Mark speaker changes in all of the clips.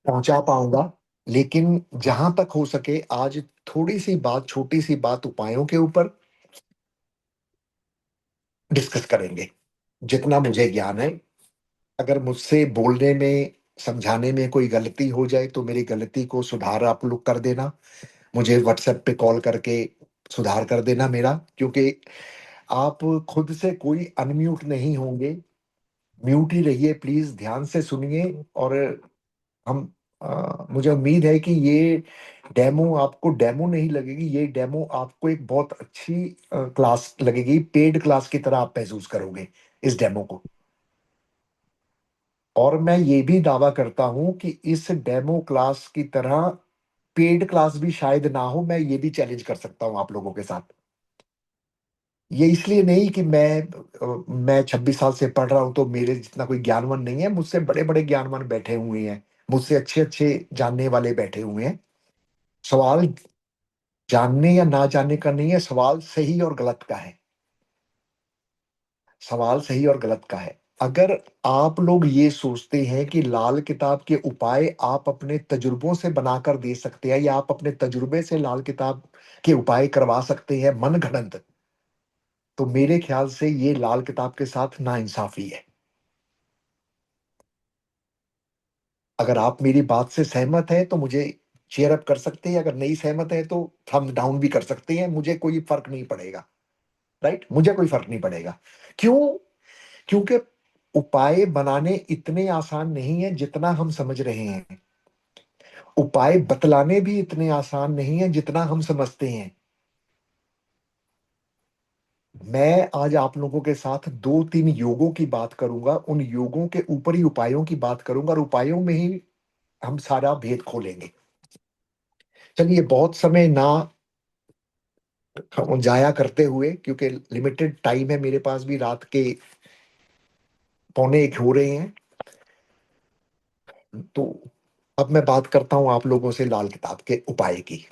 Speaker 1: पहुंचा पाऊंगा। लेकिन जहां तक हो सके आज थोड़ी सी बात, छोटी सी बात उपायों के ऊपर डिस्कस करेंगे, जितना मुझे ज्ञान है। अगर मुझसे बोलने में, समझाने में कोई गलती हो जाए तो मेरी गलती को सुधार आप लोग कर देना, मुझे व्हाट्सएप पे कॉल करके सुधार कर देना मेरा, क्योंकि आप खुद से कोई अनम्यूट नहीं होंगे। म्यूट ही रहिए प्लीज, ध्यान से सुनिए। और हम मुझे उम्मीद है कि ये डेमो आपको डेमो नहीं लगेगी, ये डेमो आपको एक बहुत अच्छी क्लास लगेगी, पेड क्लास की तरह आप महसूस करोगे इस डेमो को। और मैं ये भी दावा करता हूं कि इस डेमो क्लास की तरह पेड क्लास भी शायद ना हो, मैं ये भी चैलेंज कर सकता हूं आप लोगों के साथ। ये इसलिए नहीं कि मैं 26 साल से पढ़ रहा हूं तो मेरे जितना कोई ज्ञानवान नहीं है, मुझसे बड़े बड़े ज्ञानवान बैठे हुए हैं, मुझसे अच्छे अच्छे जानने वाले बैठे हुए हैं। सवाल जानने या ना जानने का नहीं है, सवाल सही और गलत का है। सवाल सही और गलत का है। अगर आप लोग ये सोचते हैं कि लाल किताब के उपाय आप अपने तजुर्बों से बनाकर दे सकते हैं, या आप अपने तजुर्बे से लाल किताब के उपाय करवा सकते हैं मनगढ़ंत, तो मेरे ख्याल से ये लाल किताब के साथ नाइंसाफी है। अगर आप मेरी बात से सहमत हैं तो मुझे चेयर अप कर सकते हैं, अगर नहीं सहमत है तो थम्स डाउन भी कर सकते हैं, मुझे कोई फर्क नहीं पड़ेगा। राइट, मुझे कोई फर्क नहीं पड़ेगा। क्यों? क्योंकि उपाय बनाने इतने आसान नहीं है जितना हम समझ रहे हैं। उपाय बतलाने भी इतने आसान नहीं है जितना हम समझते हैं। मैं आज आप लोगों के साथ दो तीन योगों की बात करूंगा, उन योगों के ऊपर ही उपायों की बात करूंगा, और उपायों में ही हम सारा भेद खोलेंगे। चलिए, बहुत समय ना जाया करते हुए, क्योंकि लिमिटेड टाइम है मेरे पास भी, रात के 12:45 हो रहे हैं, तो अब मैं बात करता हूं आप लोगों से लाल किताब के उपाय की।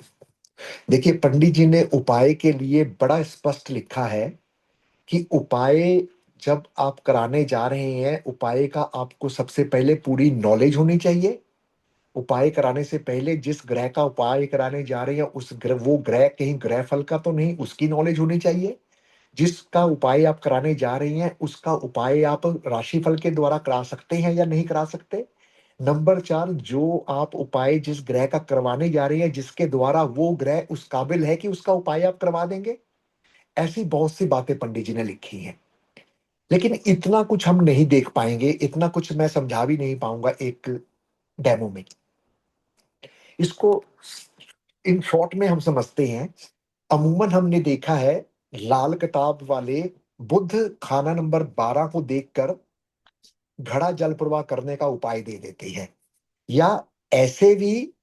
Speaker 1: देखिए, पंडित जी ने उपाय के लिए बड़ा स्पष्ट लिखा है कि उपाय जब आप कराने जा रहे हैं, उपाय का आपको सबसे पहले पूरी नॉलेज होनी चाहिए। उपाय कराने से पहले जिस ग्रह का उपाय कराने जा रहे हैं, उस ग्रह, वो ग्रह कहीं ग्रह फल का तो नहीं, उसकी नॉलेज होनी चाहिए। जिसका उपाय आप कराने जा रही हैं, उसका उपाय आप राशिफल के द्वारा करा सकते हैं या नहीं करा सकते। नंबर 4, जो आप उपाय जिस ग्रह का करवाने जा रही हैं, जिसके द्वारा वो ग्रह उस काबिल है कि उसका उपाय आप करवा देंगे। ऐसी बहुत सी बातें पंडित जी ने लिखी हैं। लेकिन इतना कुछ हम नहीं देख पाएंगे, इतना कुछ मैं समझा भी नहीं पाऊंगा एक डेमो में। इसको इन शॉर्ट में हम समझते हैं। अमूमन हमने देखा है, लाल किताब वाले बुद्ध खाना नंबर 12 को देखकर घड़ा जल प्रवाह करने का उपाय दे देते हैं। या ऐसे भी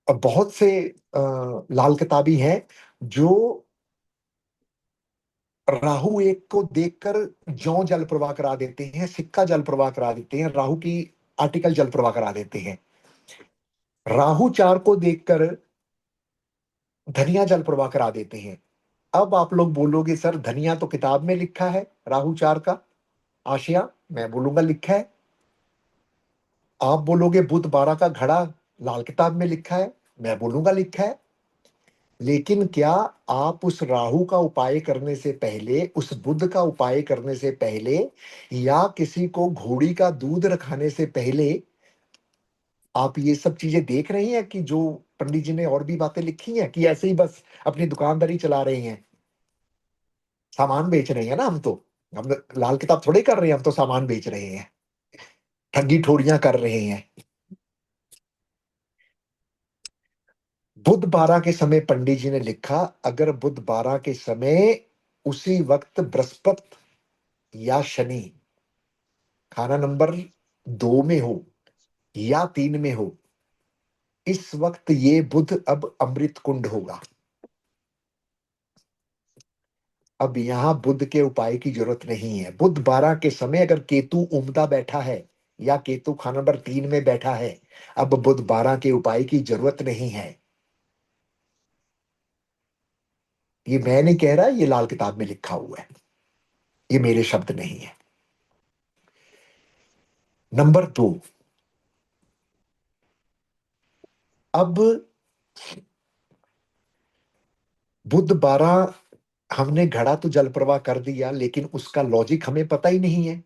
Speaker 1: बहुत से लाल किताबी हैं जो राहु एक को देखकर जौ जल प्रवाह करा देते हैं, सिक्का जल प्रवाह करा देते हैं, राहु की आर्टिकल जल प्रवाह करा देते हैं। राहु 4 को देखकर धनिया जल प्रवाह करा देते हैं। अब आप लोग बोलोगे सर, धनिया तो किताब में लिखा है राहु 4 का आशिया, मैं बोलूंगा लिखा है। आप बोलोगे बुध 12 का घड़ा लाल किताब में लिखा है, मैं बोलूंगा लिखा है। लेकिन क्या आप उस राहु का उपाय करने से पहले, उस बुध का उपाय करने से पहले, या किसी को घोड़ी का दूध रखाने से पहले आप ये सब चीजें देख रही हैं कि जो पंडित जी ने और भी बातें लिखी हैं, कि ऐसे ही बस अपनी दुकानदारी चला रहे हैं, सामान बेच रहे हैं ना हम लाल किताब थोड़े कर रहे हैं, हम तो सामान बेच रहे हैं, ठगी ठोरियां कर रहे हैं। बुध 12 के समय पंडित जी ने लिखा, अगर बुध 12 के समय उसी वक्त बृहस्पति या शनि खाना नंबर 2 में हो या 3 में हो, इस वक्त ये बुध अब अमृत कुंड होगा। अब यहां बुध के उपाय की जरूरत नहीं है। बुध 12 के समय अगर केतु उमदा बैठा है या केतु खाना नंबर 3 में बैठा है, अब बुध 12 के उपाय की जरूरत नहीं है। ये मैं नहीं कह रहा, ये लाल किताब में लिखा हुआ है, ये मेरे शब्द नहीं है। नंबर 2, अब बुध 12, हमने घड़ा तो जल प्रवाह कर दिया, लेकिन उसका लॉजिक हमें पता ही नहीं है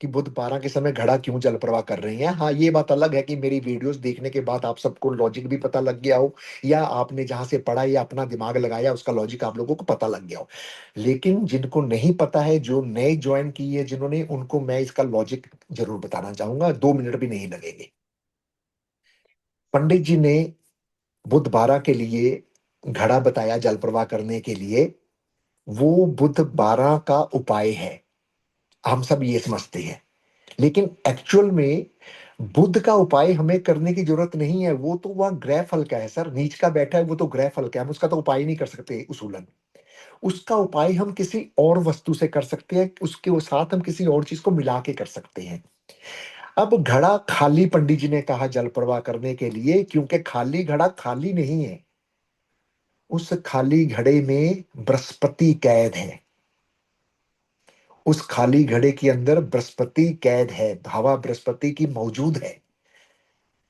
Speaker 1: कि बुध 12 के समय घड़ा क्यों जल प्रवाह कर रही है। हाँ, ये बात अलग है कि मेरी वीडियोस देखने के बाद आप सबको लॉजिक भी पता लग गया हो, या आपने जहां से पढ़ा या अपना दिमाग लगाया उसका लॉजिक आप लोगों को पता लग गया हो। लेकिन जिनको नहीं पता है, जो नए ज्वाइन की है जिन्होंने, उनको मैं इसका लॉजिक जरूर बताना चाहूंगा, 2 मिनट भी नहीं लगेंगे। पंडित जी ने बुध 12 के लिए घड़ा बताया जल प्रवाह करने के लिए, वो बुध 12 का उपाय है, हम सब ये समझते हैं। लेकिन एक्चुअल में बुध का उपाय हमें करने की जरूरत नहीं है। वो तो वह ग्रह फल का है सर, नीच का बैठा है वो तो ग्रह फल का है, हम उसका तो उपाय नहीं कर सकते उसूलन। उसका उपाय हम किसी और वस्तु से कर सकते हैं, उसके साथ हम किसी और चीज को मिला के कर सकते हैं। अब घड़ा खाली पंडित जी ने कहा जल प्रवाह करने के लिए, क्योंकि खाली घड़ा खाली नहीं है, उस खाली घड़े में बृहस्पति कैद है। उस खाली घड़े के अंदर बृहस्पति कैद है, हवा बृहस्पति की मौजूद है।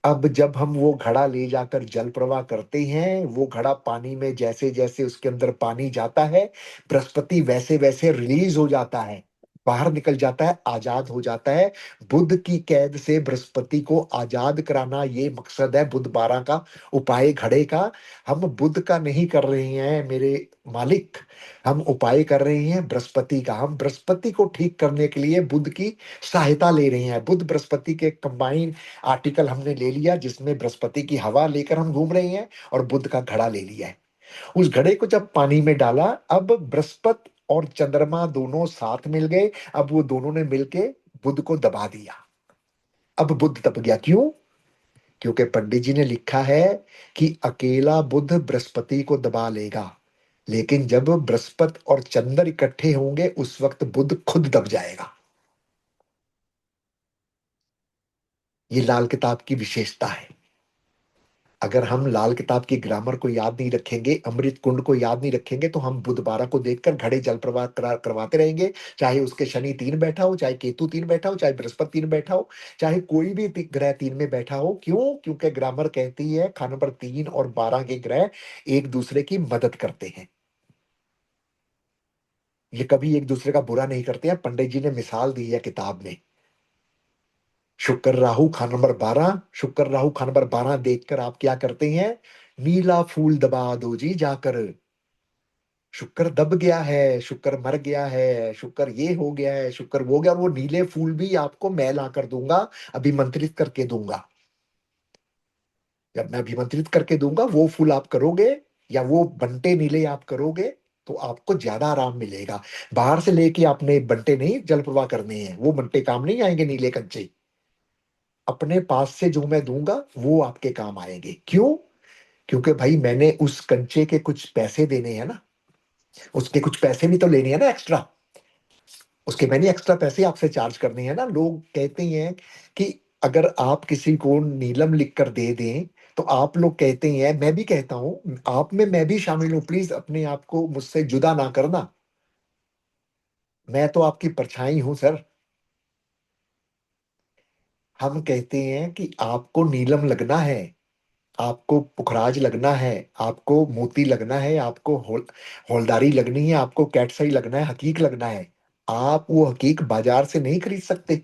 Speaker 1: अब जब हम वो घड़ा ले जाकर जल प्रवाह करते हैं, वो घड़ा पानी में जैसे जैसे उसके अंदर पानी जाता है, बृहस्पति वैसे वैसे रिलीज हो जाता है, बाहर निकल जाता है, आजाद हो जाता है। बुध की कैद से बृहस्पति को आजाद कराना, ये मकसद है बुध 12 का उपाय घड़े का। हम बुध का नहीं कर रहे हैं मेरे मालिक, हम उपाय कर रहे हैं बृहस्पति का। हम बृहस्पति को ठीक करने के लिए बुध की सहायता ले रहे हैं। बुध बृहस्पति के कंबाइन आर्टिकल हमने ले लिया, जिसमें बृहस्पति की हवा लेकर हम घूम रहे हैं, और बुध का घड़ा ले लिया है। उस घड़े को जब पानी में डाला, अब बृहस्पति और चंद्रमा दोनों साथ मिल गए। अब वो दोनों ने मिलके बुध को दबा दिया। अब बुध दब गया, क्यों? क्योंकि पंडित जी ने लिखा है कि अकेला बुध बृहस्पति को दबा लेगा, लेकिन जब बृहस्पति और चंद्र इकट्ठे होंगे उस वक्त बुध खुद दब जाएगा। ये लाल किताब की विशेषता है। अगर हम लाल किताब की ग्रामर को याद नहीं रखेंगे, अमृत कुंड को याद नहीं रखेंगे, तो हम बुध 12 को देखकर घड़े जल प्रवाह करवाते रहेंगे। चाहे उसके शनि 3 बैठा हो, चाहे केतु 3 बैठा हो, चाहे बृहस्पति 3 बैठा हो, चाहे कोई भी ग्रह 3 में बैठा हो। क्यों? क्योंकि ग्रामर कहती है खा नंबर 3 और 12 के ग्रह एक दूसरे की मदद करते हैं। ये कभी एक दूसरे का बुरा नहीं करते हैं। पंडित जी ने मिसाल दी है किताब में, शुक्र राहु खा नंबर 12, शुक्र राहु खा नंबर 12 देखकर आप क्या करते हैं? नीला फूल दबा दो जी जाकर। शुक्र दब गया है, शुक्र मर गया है, शुक्र ये हो गया है, शुक्र वो हो गया, और वो नीले फूल भी आपको मैं ला कर दूंगा, अभिमंत्रित करके दूंगा। जब मैं अभिमंत्रित करके दूंगा, वो फूल आप करोगे, या वो बंटे नीले आप करोगे, तो आपको ज्यादा आराम मिलेगा। बाहर से लेके आपने बंटे नहीं जल प्रवाह करने हैं, वो बंटे काम नहीं आएंगे नीले कंचे। अपने पास से जो मैं दूंगा वो आपके काम आएंगे। क्यों? क्योंकि भाई मैंने उस कंचे के कुछ पैसे देने हैं ना, उसके कुछ पैसे भी तो लेने हैं ना एक्स्ट्रा। उसके मैंने एक्स्ट्रा पैसे आपसे चार्ज करने हैं ना। लोग कहते हैं कि अगर आप किसी को नीलम लिख कर दे दें, तो आप लोग कहते हैं, मैं भी कहता हूं, आप में मैं भी शामिल हूं, प्लीज अपने आप को मुझसे जुदा ना करना। मैं तो आपकी परछाई हूं सर। हम कहते हैं कि आपको नीलम लगना है, आपको पुखराज लगना है, आपको मोती लगना है, आपको हौलदारी लगनी है, आपको कैटसई लगना है, हकीक लगना है। आप वो हकीक बाजार से नहीं खरीद सकते।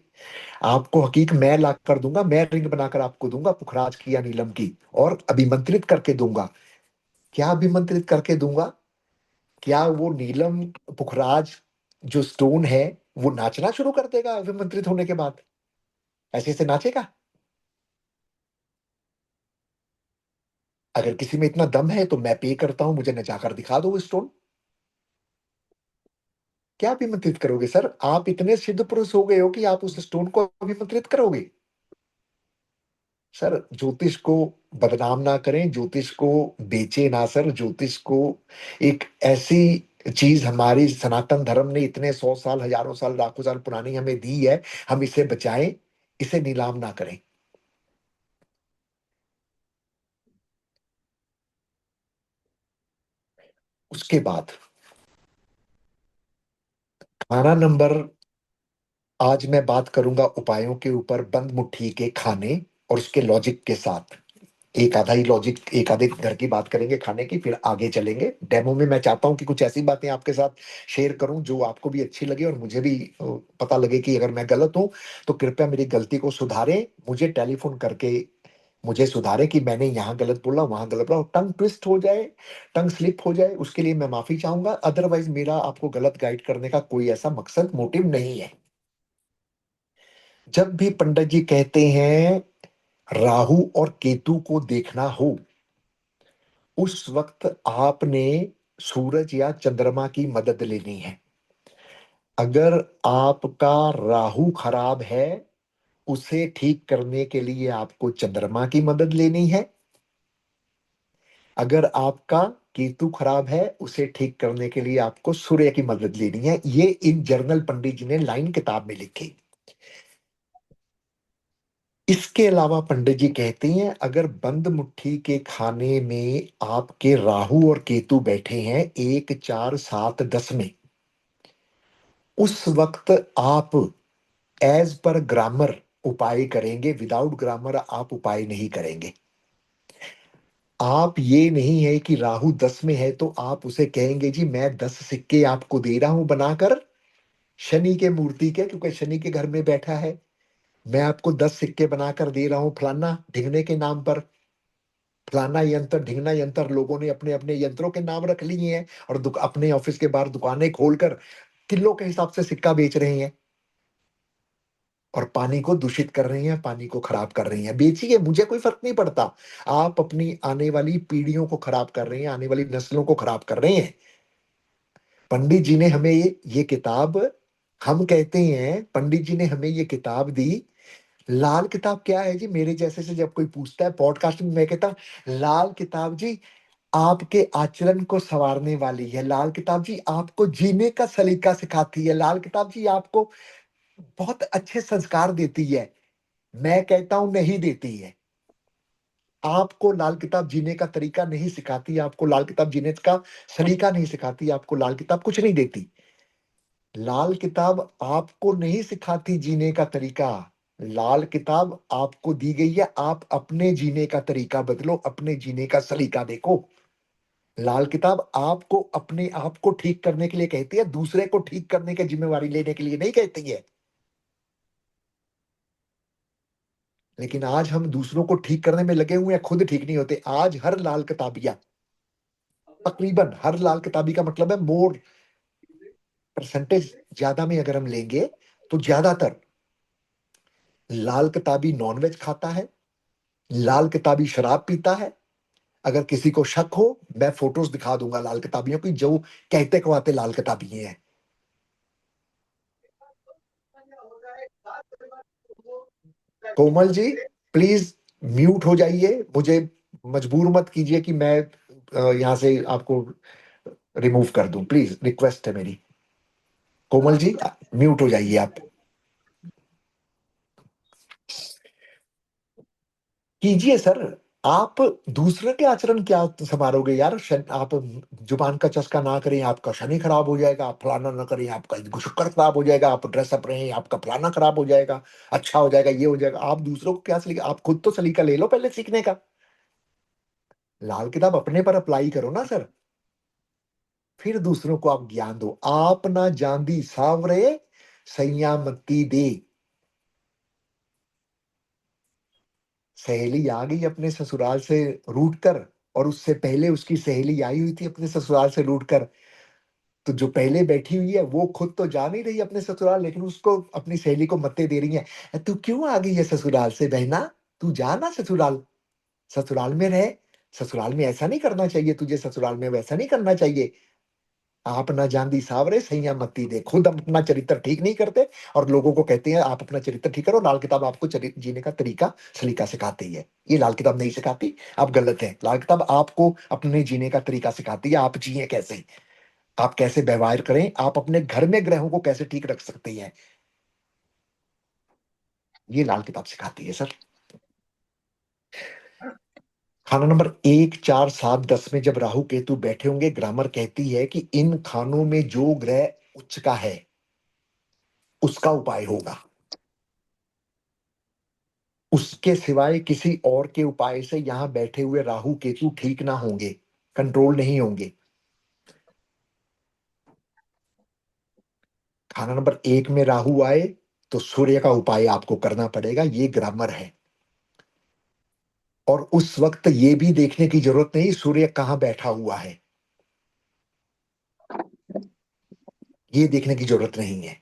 Speaker 1: आपको हकीक मैं ला कर दूंगा, मैं रिंग बनाकर आपको दूंगा पुखराज की या नीलम की, और अभिमंत्रित करके दूंगा। क्या अभिमंत्रित करके दूंगा? क्या वो नीलम पुखराज जो स्टोन है, वो नाचना शुरू कर देगा अभिमंत्रित होने के बाद? ऐसे से नाचेगा? अगर किसी में इतना दम है तो मैं पे करता हूं, मुझे नचाकर दिखा दो वो स्टोन। क्या अभिमंत्रित करोगे सर? आप इतने सिद्ध पुरुष हो गए हो कि आप उस स्टोन को अभिमंत्रित करोगे? सर ज्योतिष को बदनाम ना करें, ज्योतिष को बेचे ना सर। ज्योतिष को एक ऐसी चीज हमारी सनातन धर्म ने इतने 100 साल, हजारों साल, लाखों साल पुरानी हमें दी है, हम इसे बचाएं, इसे नीलाम ना करें। उसके बाद खाना नंबर, आज मैं बात करूंगा उपायों के ऊपर, बंद मुट्ठी के खाने और उसके लॉजिक के साथ। एक आधा ही लॉजिक, एक आधे घर की बात करेंगे खाने की, फिर आगे चलेंगे डेमो में। मैं चाहता हूँ कि कुछ ऐसी बातें आपके साथ शेयर करूं जो आपको भी अच्छी लगे और मुझे भी पता लगे कि अगर मैं गलत हूं तो कृपया मेरी गलती को सुधारें, मुझे टेलीफोन करके मुझे सुधारे कि मैंने यहाँ गलत बोला, वहां गलत बोला, टंग ट्विस्ट हो जाए, टंग स्लिप हो जाए, उसके लिए मैं माफी चाहूंगा। अदरवाइज मेरा आपको गलत गाइड करने का कोई ऐसा मकसद, मोटिव नहीं है। जब भी पंडित जी कहते हैं राहु और केतु को देखना हो, उस वक्त आपने सूरज या चंद्रमा की मदद लेनी है। अगर आपका राहु खराब है, उसे ठीक करने के लिए आपको चंद्रमा की मदद लेनी है। अगर आपका केतु खराब है, उसे ठीक करने के लिए आपको सूर्य की मदद लेनी है। ये इन जर्नल पंडित जी ने लाइन किताब में लिखी। इसके अलावा पंडित जी कहते हैं अगर बंद मुट्ठी के खाने में आपके राहु और केतु बैठे हैं 1 4 7 10 में, उस वक्त आप एज पर ग्रामर उपाय करेंगे, विदाउट ग्रामर आप उपाय नहीं करेंगे। आप ये नहीं है कि राहु 10 में है तो आप उसे कहेंगे जी मैं 10 सिक्के आपको दे रहा हूं बनाकर, शनि के मूर्ति के, क्योंकि शनि के घर में बैठा है, मैं आपको 10 सिक्के बनाकर दे रहा हूं फलाना ढिंगने के नाम पर। फलाना यंत्र ढिंगना यंत्र लोगों ने अपने अपने यंत्रों के नाम रख लिए हैं और अपने ऑफिस के बाहर दुकानें खोलकर किलो के हिसाब से सिक्का बेच रहे हैं और पानी को दूषित कर रही हैं, पानी को खराब कर रही हैं। बेचिए, मुझे कोई फर्क नहीं पड़ता। आप अपनी आने वाली पीढ़ियों को खराब कर रहे हैं, आने वाली नस्लों को खराब कर रहे हैं। पंडित जी ने हमें ये किताब, हम कहते हैं पंडित जी ने हमें ये किताब दी। लाल किताब क्या है जी? मेरे जैसे से जब कोई पूछता है पॉडकास्ट में, मैं कहता लाल किताब जी आपके आचरण को संवारने वाली है। लाल किताब जी आपको जीने का सलीका सिखाती है। लाल किताब जी आपको बहुत अच्छे संस्कार देती है। मैं कहता हूं नहीं देती है। आपको लाल किताब जीने का तरीका नहीं सिखाती, आपको लाल किताब जीने का सलीका नहीं सिखाती, आपको लाल किताब कुछ नहीं देती। लाल किताब आपको नहीं सिखाती जीने का तरीका। लाल किताब आपको दी गई है, आप अपने जीने का तरीका बदलो, अपने जीने का सलीका देखो। लाल किताब आपको अपने आप को ठीक करने के लिए कहती है, दूसरे को ठीक करने की जिम्मेवारी लेने के लिए नहीं कहती है। लेकिन आज हम दूसरों को ठीक करने में लगे हुए हैं, खुद ठीक नहीं होते। आज हर लाल किताबिया, तकरीबन हर लाल किताबी का मतलब है मोर परसेंटेज ज्यादा में अगर हम लेंगे तो ज्यादातर लाल किताबी नॉनवेज खाता है, लाल किताबी शराब पीता है। अगर किसी को शक हो, मैं फोटोज दिखा दूंगा लाल किताबियों की जो कहते कवाते लाल किताबी हैं। कोमल जी प्लीज म्यूट हो जाइए, मुझे मजबूर मत कीजिए कि मैं यहाँ से आपको रिमूव कर दूं। प्लीज रिक्वेस्ट है मेरी। कोमल जी म्यूट हो जाइए आप। कीजिए सर। आप दूसरे के आचरण क्या संभालोगे यार? आप जुबान का चस्का ना करें, आपका शनि खराब हो जाएगा। आप फलाना ना करें, आपका शुक्र खराब हो जाएगा। आप ड्रेसअप रहे, आपका फलाना खराब हो जाएगा, अच्छा हो जाएगा, ये हो जाएगा। आप दूसरों को क्या सलीका? आप खुद तो सलीका ले लो पहले सीखने का। लाल किताब अपने पर अप्लाई करो ना सर, फिर दूसरों को आप ज्ञान दो। आप ना जांदी सावरे सैया मत्ती दे। सहेली आ गई अपने ससुराल से रूठ कर, और उससे पहले उसकी सहेली आई हुई थी अपने ससुराल से रूठ कर। तो जो पहले बैठी हुई है वो खुद तो जा नहीं रही अपने ससुराल, लेकिन उसको अपनी सहेली को मत्ते दे रही है, तू क्यों आ गई है ससुराल से बहना? तू जा ना ससुराल, ससुराल में रहे। ससुराल में ऐसा नहीं करना चाहिए तुझे, ससुराल में वैसा नहीं करना चाहिए। आप ना जान सावरे सैया मत्ती दे। खुद हम अपना चरित्र ठीक नहीं करते और लोगों को कहते हैं आप अपना चरित्र ठीक करो। लाल किताब आपको जीने का तरीका सलीका सिखाती है, ये लाल किताब नहीं सिखाती। आप गलत हैं। लाल किताब आपको अपने जीने का तरीका सिखाती है, आप जिए कैसे, आप कैसे व्यवहार करें, आप अपने घर में ग्रहों को कैसे ठीक रख सकते हैं, ये लाल किताब सिखाती है सर। खाना नंबर 1 4 7 10 में जब राहु केतु बैठे होंगे, ग्रामर कहती है कि इन खानों में जो ग्रह उच्च का है उसका उपाय होगा। उसके सिवाय किसी और के उपाय से यहां बैठे हुए राहु केतु ठीक ना होंगे, कंट्रोल नहीं होंगे। खाना नंबर 1 में राहु आए तो सूर्य का उपाय आपको करना पड़ेगा, ये ग्रामर है। और उस वक्त ये भी देखने की जरूरत नहीं सूर्य कहां बैठा हुआ है, ये देखने की जरूरत नहीं है।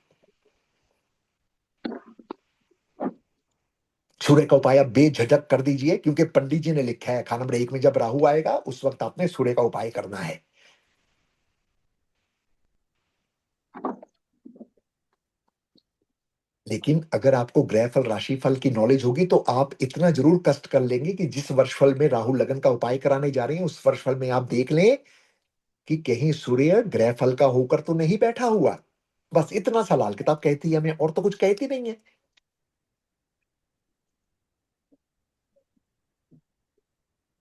Speaker 1: सूर्य का उपाय आप बेझिझक कर दीजिए, क्योंकि पंडित जी ने लिखा है खाना नंबर 1 में जब राहु आएगा उस वक्त आपने सूर्य का उपाय करना है। लेकिन अगर आपको ग्रह फल राशि फल की नॉलेज होगी तो आप इतना जरूर कष्ट कर लेंगे कि जिस वर्षफल में राहु लगन का उपाय कराने जा रहे हैं उस वर्षफल में आप देख लें कि कहीं सूर्य ग्रह फल का होकर तो नहीं बैठा हुआ। बस इतना सा लाल किताब कहती है हमें, और तो कुछ कहती नहीं है।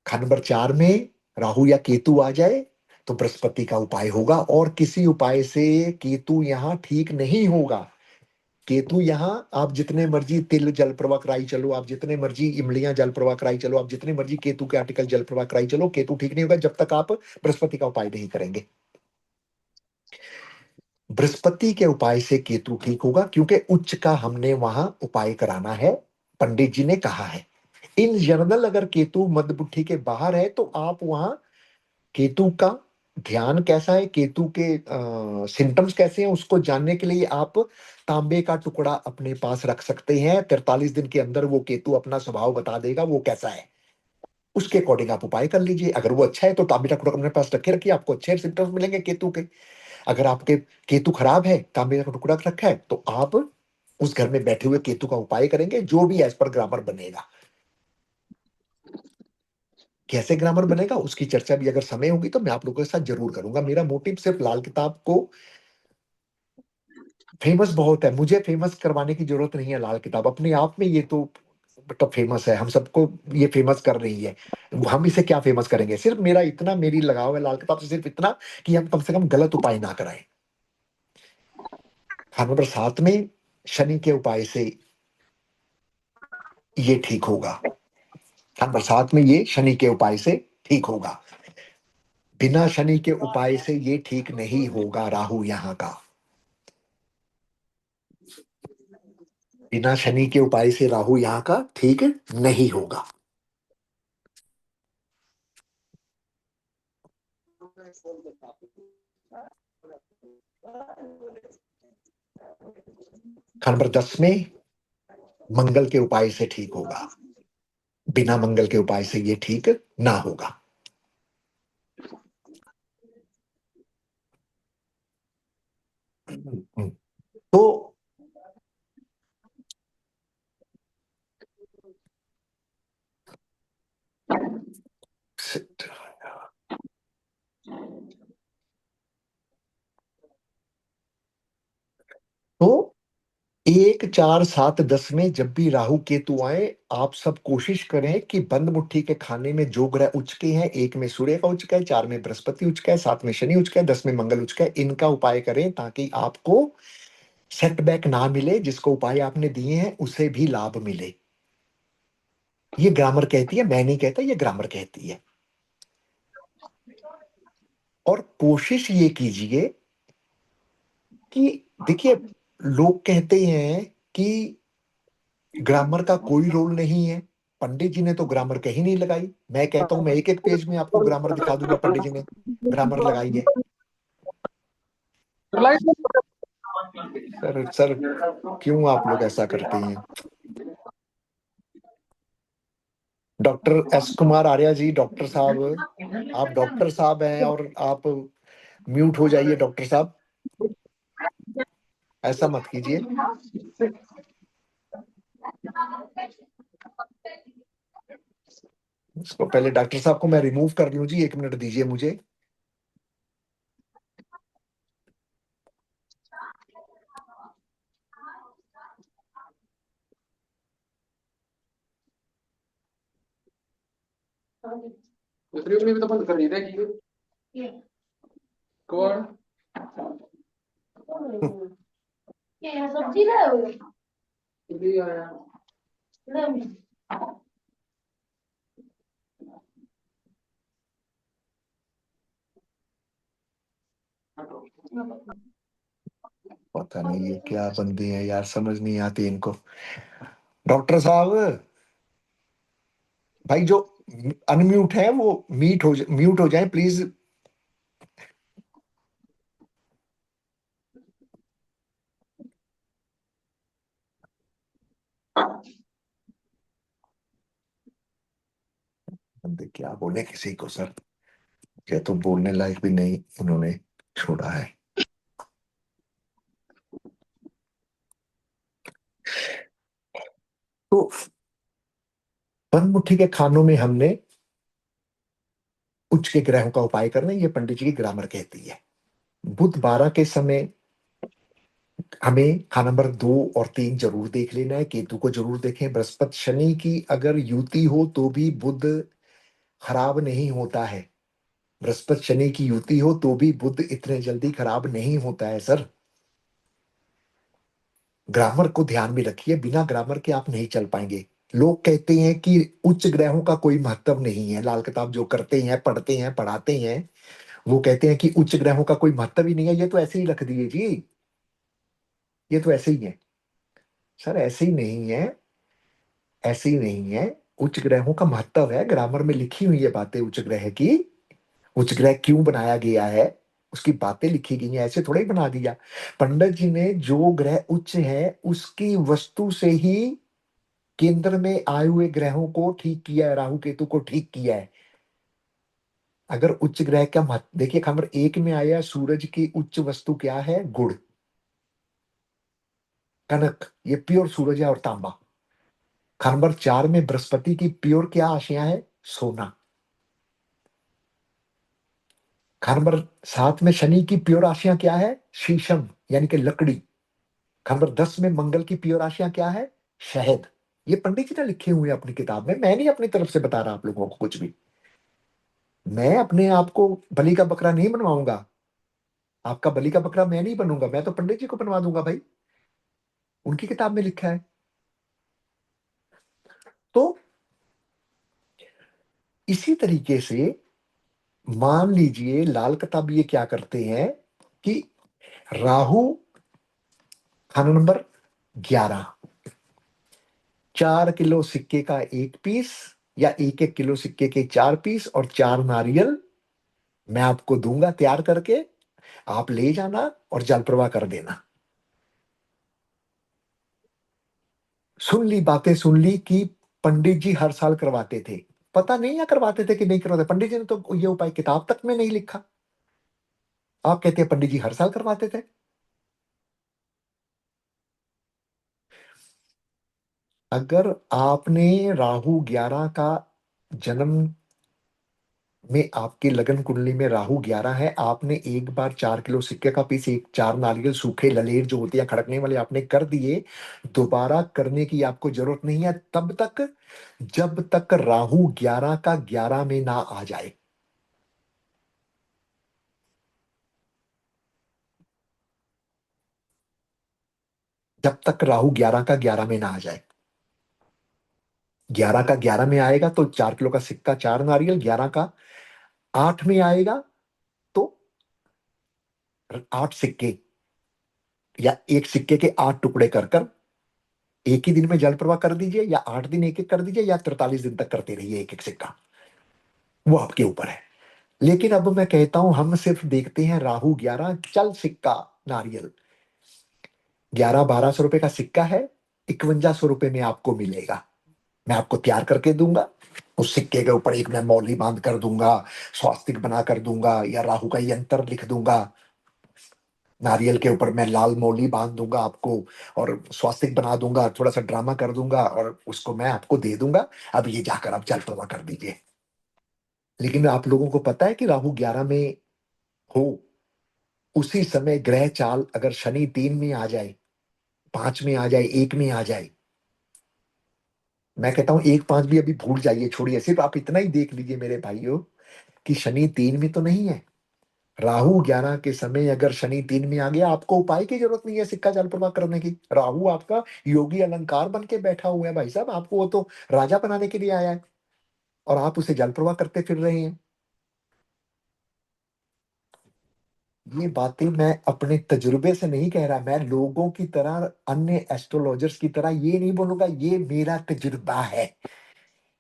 Speaker 1: खंड नंबर 4 में राहु या केतु आ जाए तो बृहस्पति का उपाय होगा, और किसी उपाय से केतु यहां ठीक नहीं होगा। केतु यहाँ आप जितने मर्जी तिल जल प्रवाह कराई चलो, आप जितने मर्जी इमलियां जल प्रवाह कराई चलो, आप जितने मर्जी केतु के आर्टिकल जल प्रवाह कराई चलो, केतु ठीक नहीं होगा जब तक आप बृहस्पति का उपाय नहीं करेंगे। बृहस्पति के उपाय से केतु ठीक होगा, क्योंकि उच्च का हमने वहां उपाय कराना है, पंडित जी ने कहा है। इन जनरल अगर केतु मध्य बुद्धि के बाहर है तो आप वहां केतु का ध्यान कैसा है, केतु के सिम्टम्स कैसे हैं, उसको जानने के लिए आप तांबे का टुकड़ा अपने पास रख सकते हैं। 43 दिन के अंदर वो केतु अपना स्वभाव बता देगा वो कैसा है, उसके अकॉर्डिंग आप उपाय कर लीजिए। अगर वो अच्छा है तो तांबे का टुकड़ा अपने पास रखे रखिए, आपको अच्छे सिम्टम्स मिलेंगे केतु के। अगर आपके केतु खराब है, तांबे का टुकड़ा रखा है, तो आप उस घर में बैठे हुए केतु का उपाय करेंगे, जो भी एज पर ग्रामर बनेगा। कैसे ग्रामर बनेगा उसकी चर्चा भी अगर समय होगी तो मैं आप लोगों के साथ जरूर करूंगा। मेरा मोटिव सिर्फ लाल किताब को फेमस बहुत है, मुझे फेमस करवाने की जरूरत नहीं है। लाल किताब अपने आप में ये तो मतलब फेमस है, हम सबको ये फेमस कर रही है। हम इसे क्या फेमस करेंगे, सिर्फ मेरा इतना, मेरी लगाव है लाल किताब से सिर्फ इतना कि हम कम से कम गलत उपाय ना कराएं। खाना नंबर 7 में शनि के उपाय से ये ठीक होगा। खाना नंबर 7 में ये शनि के उपाय से ठीक होगा। बिना शनि के उपाय से ये ठीक नहीं होगा राहु यहाँ का। बिना शनि के उपाय से राहु यहाँ का ठीक नहीं होगा। खाना नंबर 10 में मंगल के उपाय से ठीक होगा। बिना मंगल के उपाय से ये ठीक ना होगा। तो तो 1 4 7 10 में जब भी राहु केतु आए, आप सब कोशिश करें कि बंद मुट्ठी के खाने में जो ग्रह उच्च के हैं, 1 में सूर्य का उच्च का है, 4 में बृहस्पति उच्च का है, 7 में शनि उच्च का है, 10 में मंगल उच्च का है, इनका उपाय करें ताकि आपको सेटबैक ना मिले, जिसको उपाय आपने दिए हैं उसे भी लाभ मिले। ये ग्रामर कहती है, मैं नहीं कहता, ये ग्रामर कहती है। और कोशिश ये कीजिए कि देखिए, लोग कहते हैं कि ग्रामर का कोई रोल नहीं है, पंडित जी ने तो ग्रामर कहीं नहीं लगाई। मैं कहता हूं मैं एक एक पेज में आपको ग्रामर दिखा दूंगा, पंडित जी ने ग्रामर लगाई है। सर सर, क्यों आप लोग ऐसा करते हैं। Doctor S Kumar Arya ji, doctor साहब, आप डॉक्टर साहब हैं और आप म्यूट हो जाइए डॉक्टर साहब, ऐसा मत कीजिए। इसको पहले डॉक्टर साहब को मैं रिमूव कर लूं जी, 1 मिनट दीजिए मुझे। दूसरी भी तो बंद कर दी थी। कौन सब्जी लाए हो? पता नहीं ये क्या बंदे हैं यार, समझ नहीं आती इनको। डॉक्टर साहब, भाई जो अनम्यूट है वो म्यूट हो जाए प्लीज। बंदे क्या बोले किसी को सर, क्या तो बोलने लायक भी नहीं उन्होंने छोड़ा है। तो बनमुट्ठी के खानों में हमने उच्च के ग्रहों का उपाय करना, ये पंडित जी की ग्रामर कहती है। बुध 12 के समय हमें खाना नंबर 2 और 3 जरूर देख लेना है, केतु को जरूर देखें। बृहस्पति शनि की अगर युति हो तो भी बुध खराब नहीं होता है। बृहस्पति शनि की युति हो तो भी बुध इतने जल्दी खराब नहीं होता है सर। ग्रामर को ध्यान में रखिए, बिना ग्रामर के आप नहीं चल पाएंगे। लोग कहते हैं कि उच्च ग्रहों का कोई महत्व नहीं है, लाल किताब जो करते हैं, पढ़ते हैं, पढ़ाते हैं, वो कहते हैं कि उच्च ग्रहों का कोई महत्व ही नहीं है, ये तो ऐसे ही रख दिए जी, ये तो ऐसे ही है। सर ऐसे ही नहीं है, ऐसे ही नहीं है। उच्च ग्रहों का महत्व है, ग्रामर में लिखी हुई है बातें उच्च ग्रह की। उच्च ग्रह क्यों बनाया गया है, उसकी बातें लिखी गई हैं, ऐसे थोड़ा ही बना दिया। पंडित जी ने जो ग्रह उच्च है उसकी वस्तु से ही केंद्र में आए हुए ग्रहों को ठीक किया है, राहु केतु को ठीक किया है। अगर उच्च ग्रह का महत्व देखिए, नंबर 1 में आया सूरज की उच्च वस्तु क्या है, गुड़, कनक, ये प्योर सूरज है और तांबा। नंबर 4 में बृहस्पति की प्योर क्या आशियां है, सोना। नंबर 7 में शनि की प्योर राशियां क्या है, शीशम यानी कि लकड़ी। नंबर 10 में मंगल की प्योर राशियां क्या है, शहद। ये पंडित जी ने लिखे हुए हैं अपनी किताब में, मैं नहीं अपनी तरफ से बता रहा आप लोगों को कुछ भी। मैं अपने आप को बलि का बकरा नहीं बनवाऊंगा, आपका बलि का बकरा मैं नहीं बनूंगा, मैं तो पंडित जी को बनवा दूंगा भाई, उनकी किताब में लिखा है। तो इसी तरीके से मान लीजिए लाल किताब ये क्या करते हैं कि राहु खाना नंबर 11, 4 किलो सिक्के का 1 पीस, या 1-1 किलो सिक्के के 4 पीस और 4 नारियल मैं आपको दूंगा तैयार करके, आप ले जाना और जल प्रवाह कर देना। सुन ली बातें, सुन ली कि पंडित जी हर साल करवाते थे। पता नहीं या करवाते थे कि नहीं करवाते, पंडित जी ने तो ये उपाय किताब तक में नहीं लिखा। आप कहते हैं पंडित जी हर साल करवाते थे। अगर आपने राहु 11 का जन्म में, आपकी लगन कुंडली में राहु 11 है, आपने एक बार 4 किलो सिक्के का पीस, एक 4 नारियल सूखे ललेर जो होती है खड़कने वाले आपने कर दिए, दोबारा करने की आपको जरूरत नहीं है तब तक जब तक राहु 11 का 11 में ना आ जाए। जब तक राहु 11 का 11 में ना आ जाए। 11 का 11 में आएगा तो 4 किलो का सिक्का, 4 नारियल, 11 का 8 में आएगा तो 8 सिक्के, या एक सिक्के के 8 टुकड़े कर कर एक ही दिन में जल प्रवाह कर दीजिए, या 8 दिन एक एक कर दीजिए, या 43 दिन तक करते रहिए एक एक सिक्का, वो आपके ऊपर है। लेकिन अब मैं कहता हूं हम सिर्फ देखते हैं राहु 11 चल सिक्का नारियल, 1100-1200 रुपए का सिक्का है, 5100 रुपए में आपको मिलेगा। मैं आपको तैयार करके दूंगा, उस सिक्के के ऊपर एक मैं मौली बांध कर दूंगा, स्वास्तिक बना कर दूंगा, या राहु का यंत्र लिख दूंगा। नारियल के ऊपर मैं लाल मौली बांध दूंगा आपको, और स्वास्तिक बना दूंगा, थोड़ा सा ड्रामा कर दूंगा और उसको मैं आपको दे दूंगा। अब ये जाकर आप जल प्रवाह कर दीजिए। लेकिन आप लोगों को पता है कि राहु 11 में हो, उसी समय ग्रह चाल अगर शनि 3 में आ जाए, 5 में आ जाए, 1 में आ जाए, मैं कहता हूं 1-5 भी अभी भूल जाइए, छोड़िए, सिर्फ आप इतना ही देख लीजिए मेरे भाइयों कि शनि 3 में तो नहीं है, राहु 11 के समय अगर शनि 3 में आ गया, आपको उपाय की जरूरत नहीं है सिक्का जल प्रवाह करने की। राहु आपका योगी अलंकार बन के बैठा हुआ है भाई साहब, आपको वो तो राजा बनाने के लिए आया है, और आप उसे जल प्रवाह करते फिर रहे हैं। ये बातें मैं अपने तजुर्बे से नहीं कह रहा, मैं लोगों की तरह, अन्य एस्ट्रोलॉजर्स की तरह ये नहीं बोलूंगा, ये मेरा तजुर्बा है,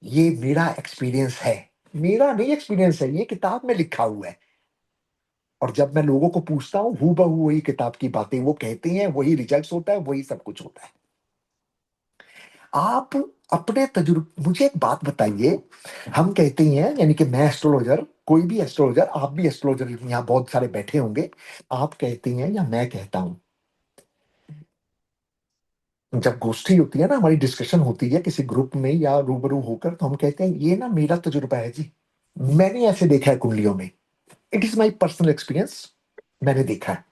Speaker 1: ये मेरा एक्सपीरियंस है। मेरा नहीं एक्सपीरियंस है, ये किताब में लिखा हुआ है। और जब मैं लोगों को पूछता हूँ, हूबहू वही किताब की बातें वो कहते हैं, वही रिजल्ट्स होता है, वही सब कुछ होता है। आप अपने तजुर्बे, मुझे एक बात बताइए। हम कहते हैं, यानी कि मैं एस्ट्रोलॉजर, कोई भी एस्ट्रोलॉजर, आप भी एस्ट्रोलॉजर यहाँ बहुत सारे बैठे होंगे, आप कहते हैं या मैं कहता हूं, जब गोष्ठी होती है ना, हमारी डिस्कशन होती है किसी ग्रुप में या रूबरू होकर, तो हम कहते हैं ये ना मेरा तजुर्बा है जी, मैंने ऐसे देखा है कुंडलियों में, it is my personal experience, मैंने देखा है।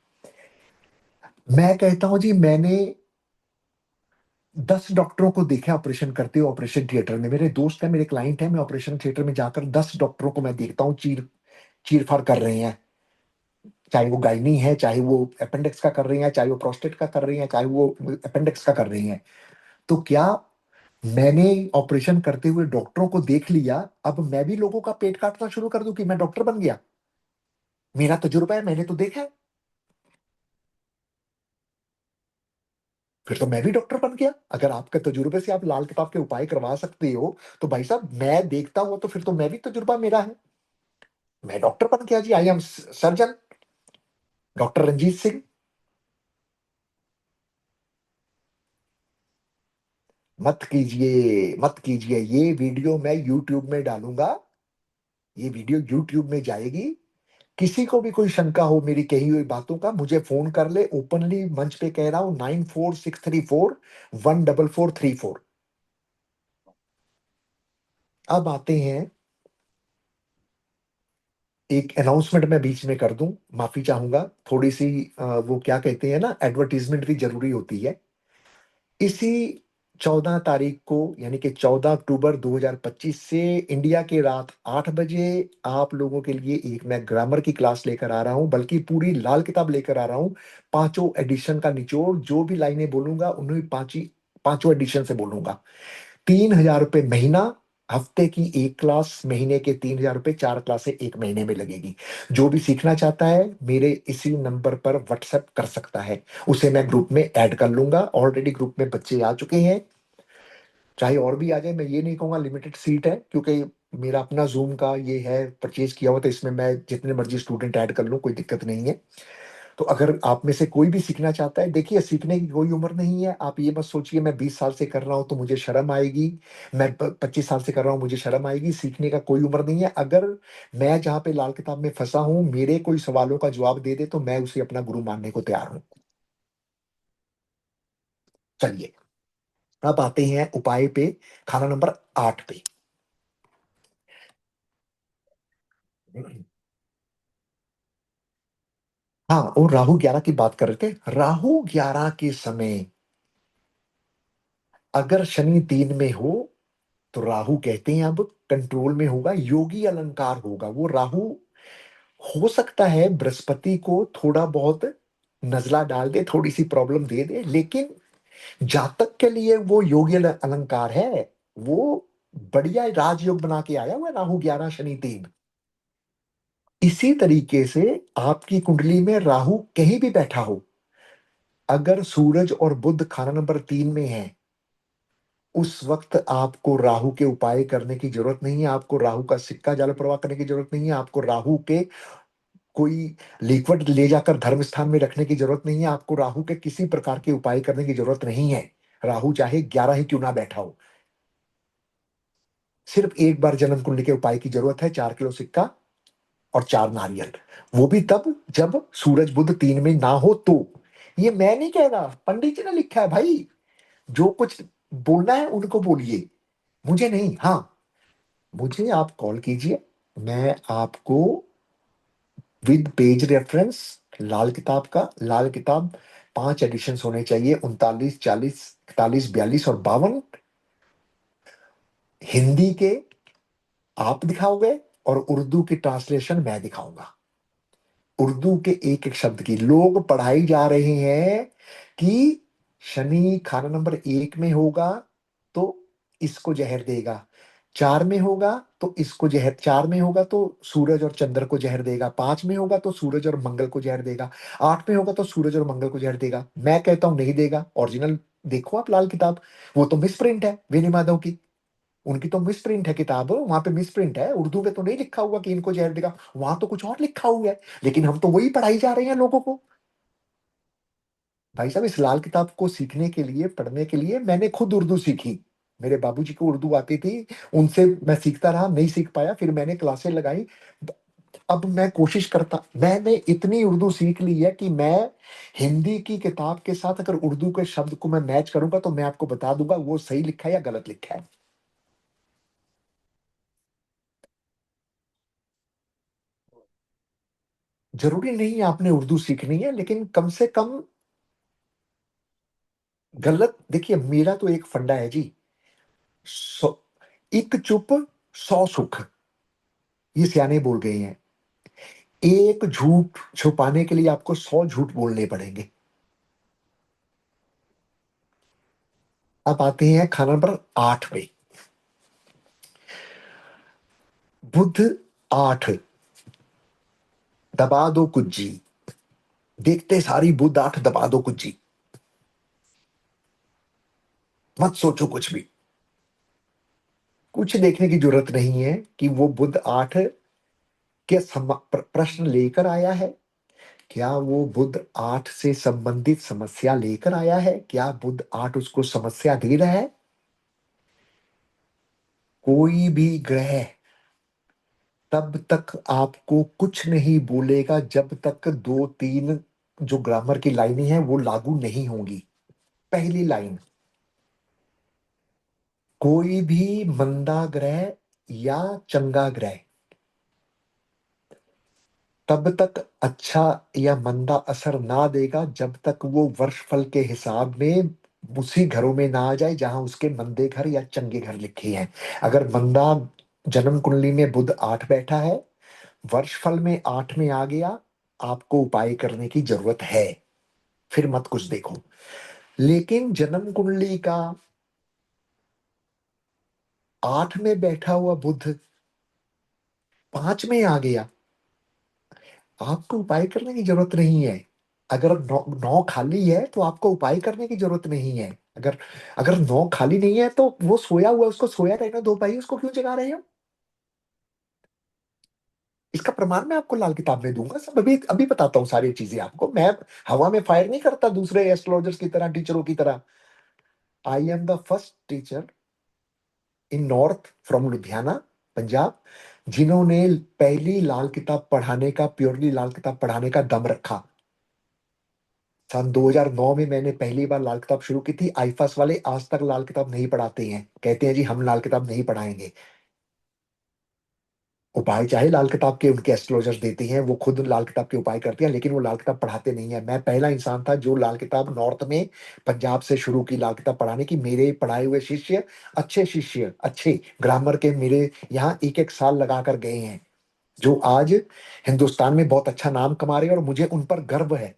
Speaker 1: मैं कहता हूं जी, मैंने 10 डॉक्टरों को देखा ऑपरेशन करते हुए ऑपरेशन थिएटर में, मेरे दोस्त है, मेरे क्लाइंट है, मैं ऑपरेशन थिएटर में जाकर 10 डॉक्टरों को मैं देखता हूँ चीर फाड़ कर रहे हैं, चाहे वो गायनी है, चाहे वो अपेंडिक्स का कर रही हैं, चाहे वो प्रोस्टेट का कर रही हैं, चाहे वो अपेंडिक्स का कर रही हैं। तो क्या मैंने ऑपरेशन करते हुए डॉक्टरों को देख लिया, अब मैं भी लोगों का पेट काटना शुरू कर दूं कि मैं डॉक्टर बन गया? मेरा तजुर्बा है, मैंने तो देखा है, फिर तो मैं भी डॉक्टर बन गया। अगर आपके तजुर्बे से आप लाल किताब के उपाय करवा सकते हो, तो भाई साहब मैं देखता हूं तो फिर तो मैं भी, तजुर्बा मेरा है, मैं डॉक्टर बन गया जी, I am surgeon, doctor Ranjit Singh. मत कीजिए, मत कीजिए, ये वीडियो मैं यूट्यूब में डालूंगा, ये वीडियो यूट्यूब में जाएगी। किसी को भी कोई शंका हो मेरी कही हुई बातों का, मुझे फोन कर ले, ओपनली मंच पे कह रहा हूं, 9463414434। अब आते हैं, एक अनाउंसमेंट मैं बीच में कर दूं, माफी चाहूंगा, थोड़ी सी वो क्या कहते हैं ना, एडवर्टीजमेंट भी जरूरी होती है। इसी 14 तारीख को, यानी कि 14 अक्टूबर 2025 से, इंडिया के रात 8 बजे, आप लोगों के लिए एक मैं ग्रामर की क्लास लेकर आ रहा हूं, बल्कि पूरी लाल किताब लेकर आ रहा हूं। पांचों एडिशन का निचोड़, जो भी लाइनें बोलूंगा उन्हीं पांचों एडिशन से बोलूंगा। 3,000 रुपये महीना, हफ्ते की एक क्लास, महीने के 3,000 रुपये, 4 क्लासें एक महीने में लगेगी। जो भी सीखना चाहता है मेरे इसी नंबर पर व्हाट्सएप कर सकता है, उसे मैं ग्रुप में ऐड कर लूंगा, ऑलरेडी ग्रुप में बच्चे आ चुके हैं, चाहे और भी आ जाए, मैं ये नहीं कहूंगा लिमिटेड सीट है, क्योंकि मेरा अपना जूम का ये है, परचेज किया हुआ, तो इसमें मैं जितने मर्जी स्टूडेंट ऐड कर लूँ, कोई दिक्कत नहीं है। तो अगर आप में से कोई भी सीखना चाहता है, देखिए सीखने की कोई उम्र नहीं है, आप ये मत सोचिए मैं 20 साल से कर रहा हूं तो मुझे शर्म आएगी, मैं 25 साल से कर रहा हूं मुझे शर्म आएगी, सीखने का कोई उम्र नहीं है। अगर मैं जहाँ पे लाल किताब में फंसा हूं, मेरे कोई सवालों का जवाब दे दे, तो मैं उसे अपना गुरु मानने को तैयार हूं। चलिए, अब आते हैं उपाय पे, खाना नंबर 8 पे। हाँ, और राहु 11 की बात कर रहे थे, राहु 11 के समय अगर शनि 3 में हो, तो राहु कहते हैं अब कंट्रोल में होगा, योगी अलंकार होगा वो राहु। हो सकता है बृहस्पति को थोड़ा बहुत नजला डाल दे, थोड़ी सी प्रॉब्लम दे दे, लेकिन जातक के लिए वो योगी अलंकार है, वो बढ़िया राजयोग बना के आया हुआ है, राहु 11 शनि 3। इसी तरीके से आपकी कुंडली में राहु कहीं भी बैठा हो, अगर सूरज और बुध खाना नंबर 3 में है, उस वक्त आपको राहु के उपाय करने की जरूरत नहीं है, आपको राहु का सिक्का जल प्रवाह करने की जरूरत नहीं है, आपको राहु के कोई लिक्विड ले जाकर धर्म स्थान में रखने की जरूरत नहीं है, आपको राहु के किसी प्रकार के उपाय करने की जरूरत नहीं है। राहु चाहे 11 ही क्यों ना बैठा हो, सिर्फ एक बार जन्म कुंडली के उपाय की जरूरत है, 4 किलो सिक्का और 4 नारियल। वो भी तब जब सूरज बुध 3 में ना हो तो। ये मैं नहीं कह रहा, पंडित जी ने लिखा है भाई, जो कुछ बोलना है उनको बोलिए, मुझे नहीं। हाँ, मुझे आप कॉल कीजिए, मैं आपको विद पेज रेफरेंस, लाल किताब 5 एडिशन होने चाहिए, 39, 40, 41, 42 और 52, हिंदी के आप दिखाओगे और उर्दू की ट्रांसलेशन मैं दिखाऊंगा। उर्दू के एक एक शब्द की लोग पढ़ाई जा रहे हैं कि शनि खाना नंबर 1 में होगा तो इसको जहर देगा, 4 में होगा तो इसको जहर, 4 में होगा तो सूरज और चंद्र को जहर देगा, 5 में होगा तो सूरज और मंगल को जहर देगा, 8 में होगा तो सूरज और मंगल को जहर देगा। मैं कहता हूं नहीं देगा, ओरिजिनल देखो आप लाल किताब, वो तो मिस प्रिंट है वेनी माधव की, उनकी तो मिस प्रिंट है किताब, वहां पे मिस प्रिंट है, उर्दू में तो नहीं लिखा हुआ कि इनको जहर देगा, वहां तो कुछ और लिखा हुआ है, लेकिन हम तो वही पढ़ाई जा रहे हैं लोगों को। भाई साहब, इस लाल किताब को सीखने के लिए, पढ़ने के लिए मैंने खुद उर्दू सीखी। मेरे बाबूजी को उर्दू आती थी, उनसे मैं सीखता रहा, नहीं सीख पाया, फिर मैंने क्लासें लगाई। अब मैं कोशिश करता, मैंने इतनी उर्दू सीख ली है कि मैं हिंदी की किताब के साथ अगर उर्दू के शब्द को मैं मैच करूंगा तो मैं आपको बता दूंगा वो सही लिखा है या गलत लिखा है। जरूरी नहीं है आपने उर्दू सीखनी है, लेकिन कम से कम गलत, देखिए मेरा तो एक फंडा है जी, सौ, एक चुप 100 सुख, ये सियाने बोल गए हैं। एक झूठ छुपाने के लिए आपको 100 झूठ बोलने पड़ेंगे। अब आते हैं खाना नंबर 8 पे। बुध 8, दबा दो कुज्जी, देखते सारी बुध 8 दबा दो कुज्जी, मत सोचो कुछ भी, कुछ देखने की जरूरत नहीं है कि वो बुध 8 के प्रश्न लेकर आया है, क्या वो बुध 8 से संबंधित समस्या लेकर आया है, क्या बुध 8 उसको समस्या दे रहा है। कोई भी ग्रह तब तक आपको कुछ नहीं बोलेगा जब तक 2 3 जो ग्रामर की लाइनें हैं वो लागू नहीं होंगी। पहली लाइन, कोई भी मंदा ग्रह या चंगा ग्रह तब तक अच्छा या मंदा असर ना देगा जब तक वो वर्षफल के हिसाब में उसी घरों में ना आ जाए जहां उसके मंदे घर या चंगे घर लिखे हैं। अगर मंदा जन्म कुंडली में बुध 8 बैठा है, वर्षफल में 8 में आ गया, आपको उपाय करने की जरूरत है, फिर मत कुछ देखो। लेकिन जन्म कुंडली का 8 में बैठा हुआ बुध 5 में आ गया, आपको उपाय करने की जरूरत नहीं है। अगर नौ खाली है तो आपको उपाय करने की जरूरत नहीं है। अगर अगर नौ खाली नहीं है तो वो सोया हुआ है, उसको सोया रहने दो भाई, उसको क्यों जगा रहे हो। इसका प्रमाण मैं आपको लाल किताब में दूंगा, सब अभी अभी बताता हूँ सारी चीजें आपको। मैं हवा में फायर नहीं करता दूसरे एस्ट्रोलॉजर्स की तरह, टीचरों की तरह। आई am the first teacher in north from Ludhiana, Punjab, जिन्होंने पहली लाल किताब पढ़ाने का, प्योरली लाल किताब पढ़ाने का दम रखा। सन 2009 में मैंने पहली बार लाल किताब शुरू की थी। आईफास वाले आज तक लाल किताब नहीं पढ़ाते हैं, कहते हैं जी हम लाल किताब नहीं पढ़ाएंगे। उपाय चाहे लाल किताब के उनके एस्ट्रोलॉजर्स देते हैं, वो खुद लाल किताब के उपाय करते हैं, लेकिन वो लाल किताब पढ़ाते नहीं है। मैं पहला इंसान था जो लाल किताब नॉर्थ में पंजाब से शुरू की लाल किताब पढ़ाने की। मेरे पढ़ाए हुए शिष्य, अच्छे शिष्य, अच्छे ग्रामर के, मेरे यहाँ एक एक साल लगा कर गए हैं, जो आज हिंदुस्तान में बहुत अच्छा नाम कमा रहे हैं, और मुझे उन पर गर्व है,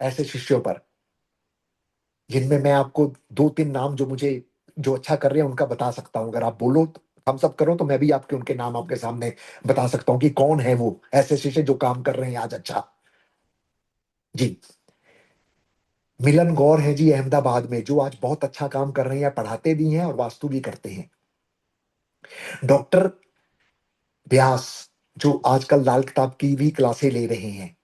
Speaker 1: ऐसे शिष्यों पर, जिनमें मैं आपको 2 3 नाम जो मुझे, जो अच्छा कर रहे हैं उनका बता सकता हूँ। अगर आप बोलो हम सब करो तो मैं भी आपके उनके नाम आपके सामने बता सकता हूँ कि कौन है वो ऐसे शिष्य जो काम कर रहे हैं आज अच्छा। जी, मिलन गौर है जी अहमदाबाद में, जो आज बहुत अच्छा काम कर रहे हैं, पढ़ाते भी हैं और वास्तु भी करते हैं। डॉक्टर व्यास, जो आजकल लाल किताब की भी क्लासें ले रहे हैं।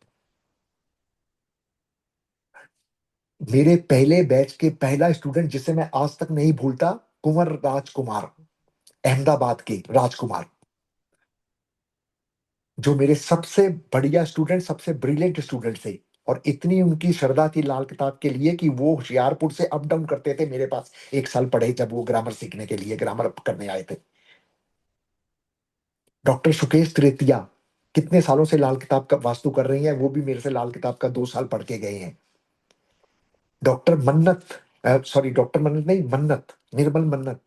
Speaker 1: मेरे पहले बैच के पहला स्टूडेंट जिसे मैं आज तक नहीं भूलता, कुंवर राजकुमार, अहमदाबाद के राजकुमार, जो मेरे सबसे बढ़िया स्टूडेंट, सबसे ब्रिलियंट स्टूडेंट थे। और इतनी उनकी श्रद्धा थी लाल किताब के लिए कि वो होशियारपुर से अप डाउन करते थे मेरे पास, 1 साल पढ़े जब वो ग्रामर सीखने के लिए, ग्रामर करने आए थे। डॉक्टर सुकेश त्रेतिया कितने सालों से लाल किताब का वास्तु कर रही हैं, वो भी मेरे से लाल किताब का 2 साल पढ़ के गए हैं। डॉक्टर मन्नत, सॉरी डॉक्टर मन्नत नहीं, मन्नत, निर्मल मन्नत,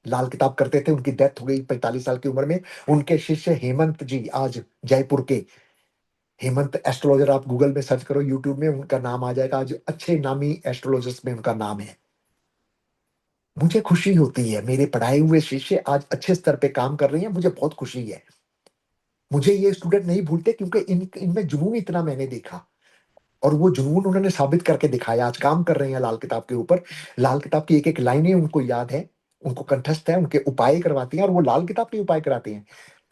Speaker 1: लाल किताब करते थे, उनकी डेथ हो गई 45 साल की उम्र में। उनके शिष्य हेमंत जी आज जयपुर के हेमंत एस्ट्रोलॉजर आप गूगल में सर्च करो, यूट्यूब में उनका नाम आ जाएगा, जो अच्छे नामी एस्ट्रोलॉजर्स में उनका नाम है। मुझे खुशी होती है, मेरे पढ़ाए हुए शिष्य आज अच्छे स्तर पे काम कर रहे हैं, मुझे बहुत खुशी है। मुझे ये स्टूडेंट नहीं भूलते, क्योंकि इनमें जुनून इतना मैंने देखा, और वो जुनून उन्होंने साबित करके दिखाया। आज काम कर रहे हैं लाल किताब के ऊपर। लाल किताब की एक एक लाइनें उनको याद है, उनको कंठस्थ है, उनके उपाय करवाती हैं, और वो लाल किताब के उपाय कराते हैं।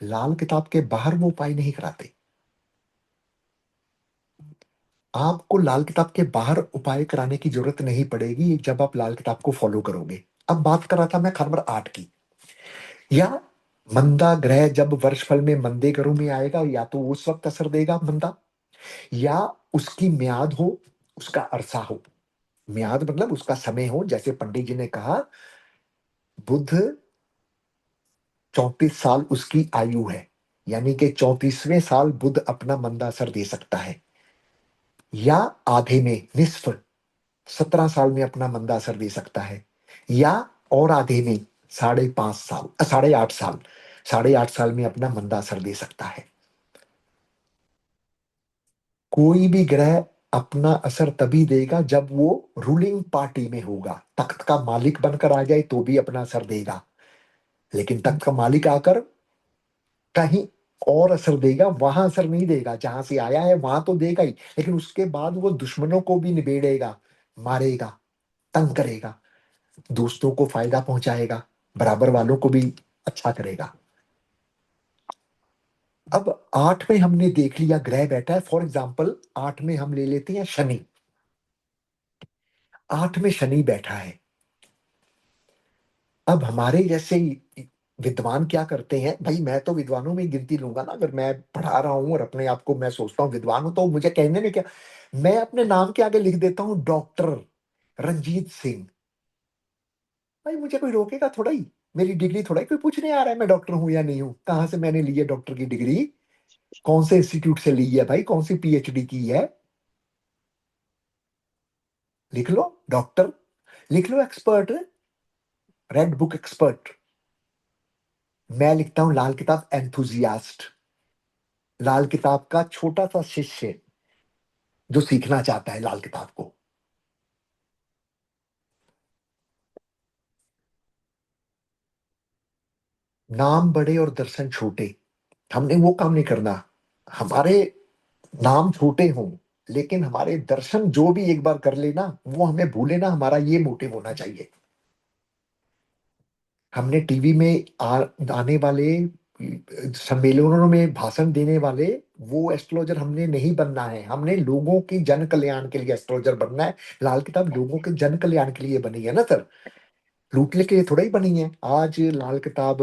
Speaker 1: लाल किताब के बाहर वो उपाय नहीं कराते। आपको लाल किताब के बाहर उपाय कराने की जरूरत नहीं पड़ेगी, जब आप लाल किताब को फॉलो करोगे। अब बात कर रहा था मैं खबर 8 की। या मंदा ग्रह जब वर्षफल में मंदे घरों में आएगा, या तो उस वक्त असर देगा मंदा, या उसकी म्याद हो, उसका अरसा हो। म्याद मतलब उसका समय हो, जैसे पंडित जी ने कहा बुध 34 साल उसकी आयु है, यानी कि 34वें साल बुध अपना मंदा असर दे सकता है। या आधे में निस्फ 17 साल में अपना मंदा असर दे सकता है। या और आधे में 5.5 साल 8.5 साल 8.5 साल में अपना मंदा असर दे सकता है। कोई भी ग्रह अपना असर तभी देगा जब वो रूलिंग पार्टी में होगा। तख्त का मालिक बनकर आ जाए तो भी अपना असर देगा, लेकिन तख्त का मालिक आकर कहीं और असर देगा, वहां असर नहीं देगा। जहां से आया है वहां तो देगा ही, लेकिन उसके बाद वो दुश्मनों को भी निबेड़ेगा, मारेगा, तंग करेगा, दोस्तों को फायदा पहुंचाएगा, बराबर वालों को भी अच्छा करेगा। अब 8 में हमने देख लिया ग्रह बैठा है, फॉर एग्जाम्पल 8 में हम ले लेते हैं शनि। 8 में शनि बैठा है। अब हमारे जैसे विद्वान क्या करते हैं भाई, मैं तो विद्वानों में ही गिनती लूंगा ना, अगर मैं पढ़ा रहा हूं और अपने आप को मैं सोचता हूँ विद्वान हूं, तो मुझे कहने में क्या, मैं अपने नाम के आगे लिख देता हूँ डॉक्टर रंजीत सिंह। भाई मुझे कोई रोकेगा थोड़ा ही, मेरी डिग्री थोड़ा ही कोई पूछने आ रहा है मैं डॉक्टर हूं या नहीं हूं, कहाँ से मैंने ली है डॉक्टर की डिग्री, कौन से इंस्टीट्यूट से ली है भाई, कौन सी पीएचडी की है। लिख लो डॉक्टर, लिख लो एक्सपर्ट, रेड बुक एक्सपर्ट। मैं लिखता हूं लाल किताब एंथुजियास्ट, लाल किताब का छोटा सा शिष्य जो सीखना चाहता है लाल किताब को। नाम बड़े और दर्शन छोटे, हमने वो काम नहीं करना। हमारे नाम छोटे हों, लेकिन हमारे दर्शन जो भी एक बार कर लेना वो हमें भूले ना, हमारा ये मोटिव होना चाहिए। हमने टीवी में आने वाले सम्मेलनों में भाषण देने वाले वो एस्ट्रोलॉजर हमने नहीं बनना है, हमने लोगों की जन कल्याण के लिए एस्ट्रोलॉजर बनना है। लाल किताब लोगों के जन कल्याण के लिए बनी है ना सर, लूटने के लिए थोड़ा ही बनी है। आज लाल किताब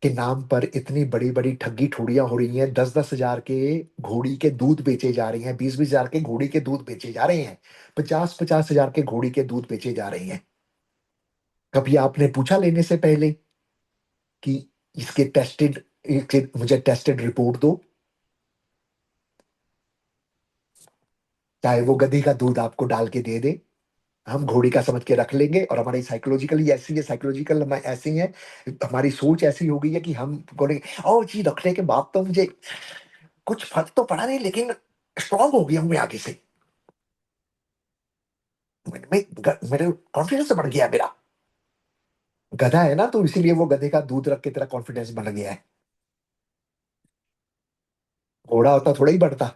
Speaker 1: के नाम पर इतनी बड़ी बड़ी ठगी ठोड़ियां हो रही हैं, 10-10 हजार के घोड़ी के दूध बेचे जा रहे हैं, 20-20 हजार के घोड़ी के दूध बेचे जा रहे हैं, 50-50 हजार के घोड़ी के दूध बेचे जा रहे हैं। कभी आपने पूछा लेने से पहले कि इसके टेस्टेड, मुझे टेस्टेड रिपोर्ट दो। चाहे वो गधी का दूध आपको डाल के दे दे, हम घोड़ी का समझ के रख लेंगे, और हमारी साइकोलॉजिकली ऐसी है, साइकोलॉजिकल हम ऐसे ही है, हमारी सोच ऐसी हो गई है कि हम बोलेंगे ओ जी रखने के बाद तो मुझे कुछ फर्क तो पड़ा नहीं, लेकिन स्ट्रांग हो गया हूं मैं आगे से, मेरे कॉन्फिडेंस बढ़ गया मेरा। गधा है ना, तो इसीलिए वो गधे का दूध रख के तेरा कॉन्फिडेंस बढ़ गया है। घोड़ा होता थोड़ा ही बढ़ता।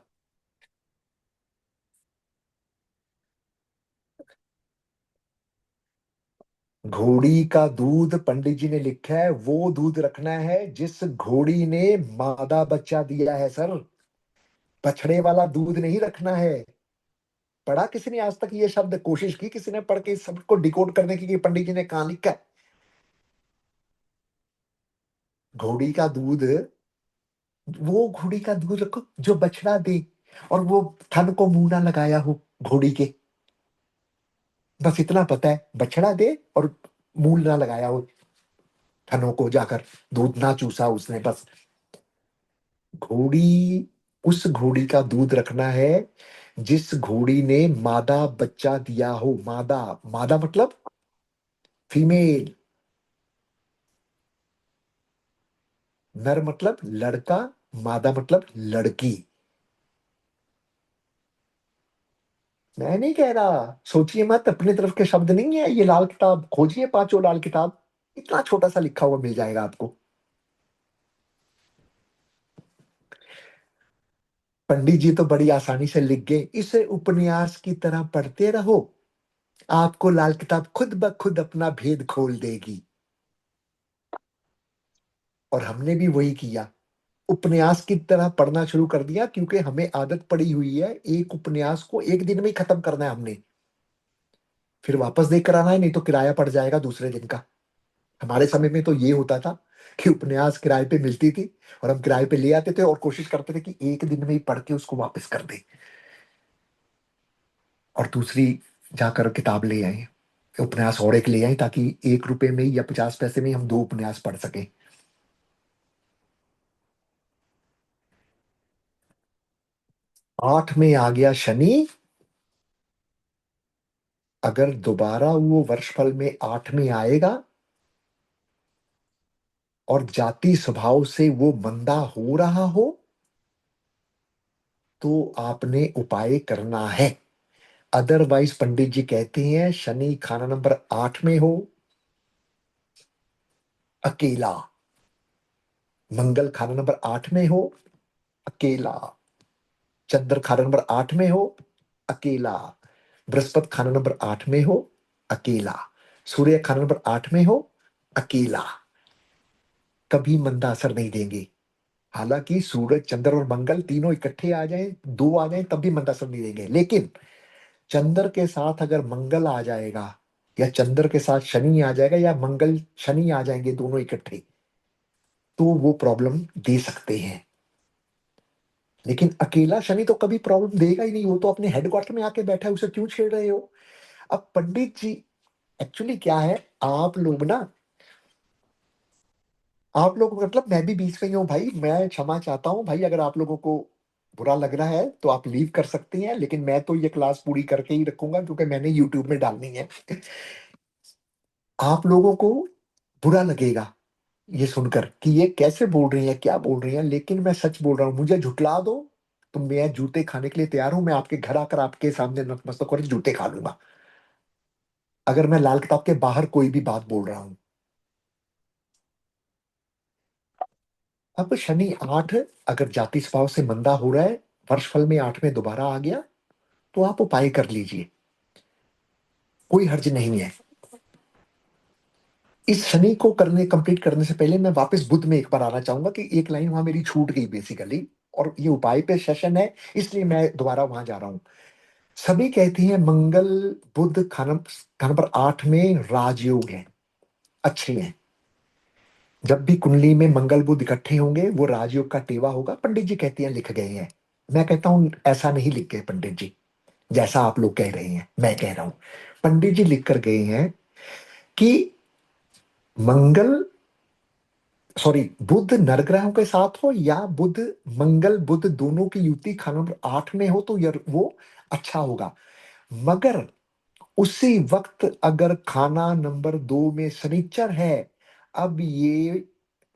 Speaker 1: घोड़ी का दूध पंडित जी ने लिखा है वो दूध रखना है जिस घोड़ी ने मादा बच्चा दिया है सर, बछड़े वाला दूध नहीं रखना है। पढ़ा किसी ने आज तक ये शब्द, कोशिश की किसी ने पढ़ के इस शब्द को डिकोड करने की कि पंडित जी ने कहा लिखा है। घोड़ी का दूध, वो घोड़ी का दूध रखो जो बछड़ा दे, और वो थन को मुंह ना लगाया हो घोड़ी के, बस इतना पता है, बछड़ा दे और मुंह ना लगाया हो थनों को जाकर, दूध ना चूसा उसने बस। घोड़ी, उस घोड़ी का दूध रखना है जिस घोड़ी ने मादा बच्चा दिया हो। मादा, मादा मतलब फीमेल, नर मतलब लड़का मादा मतलब लड़की। मैं नहीं कह रहा, सोचिए मत, अपने तरफ के शब्द नहीं है ये। लाल किताब खोजिए, पांचों लाल किताब, इतना छोटा सा लिखा हुआ मिल जाएगा आपको। पंडित जी तो बड़ी आसानी से लिख गए, इसे उपन्यास की तरह पढ़ते रहो, आपको लाल किताब खुद ब खुद अपना भेद खोल देगी। और हमने भी वही किया, उपन्यास की तरह पढ़ना शुरू कर दिया, क्योंकि हमें आदत पड़ी हुई है एक उपन्यास को एक दिन में ही खत्म करना है हमने, फिर वापस देख कर आना है, नहीं तो किराया पड़ जाएगा दूसरे दिन का। हमारे समय में तो ये होता था कि उपन्यास किराए पे मिलती थी, और हम किराए पे ले आते थे और कोशिश करते थे कि एक दिन में ही पढ़ के उसको वापस कर दे, और दूसरी जाकर किताब ले आए, उपन्यास और एक ले आए, ताकि 1 रुपए में या 50 पैसे में हम 2 उपन्यास पढ़ सकें। 8 में आ गया शनि। अगर दोबारा वो वर्षफल में 8 में आएगा और जाति स्वभाव से वो मंदा हो रहा हो, तो आपने उपाय करना है। अदरवाइज पंडित जी कहते हैं शनि खाना नंबर 8 में हो, अकेला। मंगल खाना नंबर 8 में हो, अकेला। चंद्र खाना नंबर 8 में हो, अकेला। बृहस्पति खाना नंबर 8 में हो, अकेला। सूर्य खाना नंबर 8 में हो, अकेला। कभी मंदा असर नहीं देंगे। हालांकि सूरज चंद्र और मंगल तीनों इकट्ठे आ जाएं, दो आ जाएं, तब भी मंदा असर नहीं देंगे। लेकिन चंद्र के साथ अगर मंगल आ जाएगा, या चंद्र के साथ शनि आ जाएगा, या मंगल शनि आ जाएंगे दोनों इकट्ठे, तो वो प्रॉब्लम दे सकते हैं। लेकिन अकेला शनि तो कभी प्रॉब्लम देगा ही नहीं, वो तो अपने हेडक्वार्टर में आके बैठा है, उसे क्यों छेड़ रहे हो। अब पंडित जी, एक्चुअली क्या है, आप लोग ना, आप लोग मतलब मैं भी बीच में ही हूँ भाई, मैं क्षमा चाहता हूँ भाई, अगर आप लोगों को बुरा लग रहा है तो आप लीव कर सकती हैं, लेकिन मैं तो ये क्लास पूरी करके ही रखूंगा, क्योंकि मैंने यूट्यूब में डालनी है। आप लोगों को बुरा लगेगा ये सुनकर कि ये कैसे बोल रही है, क्या बोल रही है, लेकिन मैं सच बोल रहा हूँ। मुझे झुटला दो तो मैं जूते खाने के लिए तैयार हूं, मैं आपके घर आकर आपके सामने नतमस्तक होकर जूते खा लूंगा, अगर मैं लाल किताब के बाहर कोई भी बात बोल रहा हूं। अब शनि 8 अगर जाति स्वभाव से मंदा हो रहा है, वर्षफल में 8 में दोबारा आ गया, तो आप उपाय कर लीजिए, कोई हर्ज नहीं है। इस शनि को करने कंप्लीट करने से पहले मैं वापस बुध में एक बार आना चाहूंगा, कि एक लाइन वहां मेरी छूट गई बेसिकली, और ये उपाय पे सेशन है, इसलिए मैं दोबारा वहां जा रहा हूँ। सभी कहते हैं मंगल बुध खाना खाना पर 8 में राजयोग है, अच्छे हैं। जब भी कुंडली में मंगल बुध इकट्ठे होंगे, वो राजयोग का टेवा होगा, पंडित जी कहते हैं लिख गए हैं। मैं कहता हूं ऐसा नहीं लिख गए पंडित जी, जैसा आप लोग कह रहे हैं मैं कह रहा हूं। पंडित जी लिख कर गए हैं कि मंगल, सॉरी, बुध नरग्रहों के साथ हो, या बुध मंगल बुध दोनों की युति खाना नंबर 8 में हो, तो यार वो अच्छा होगा। मगर उसी वक्त अगर खाना नंबर 2 में शनिचर है, अब ये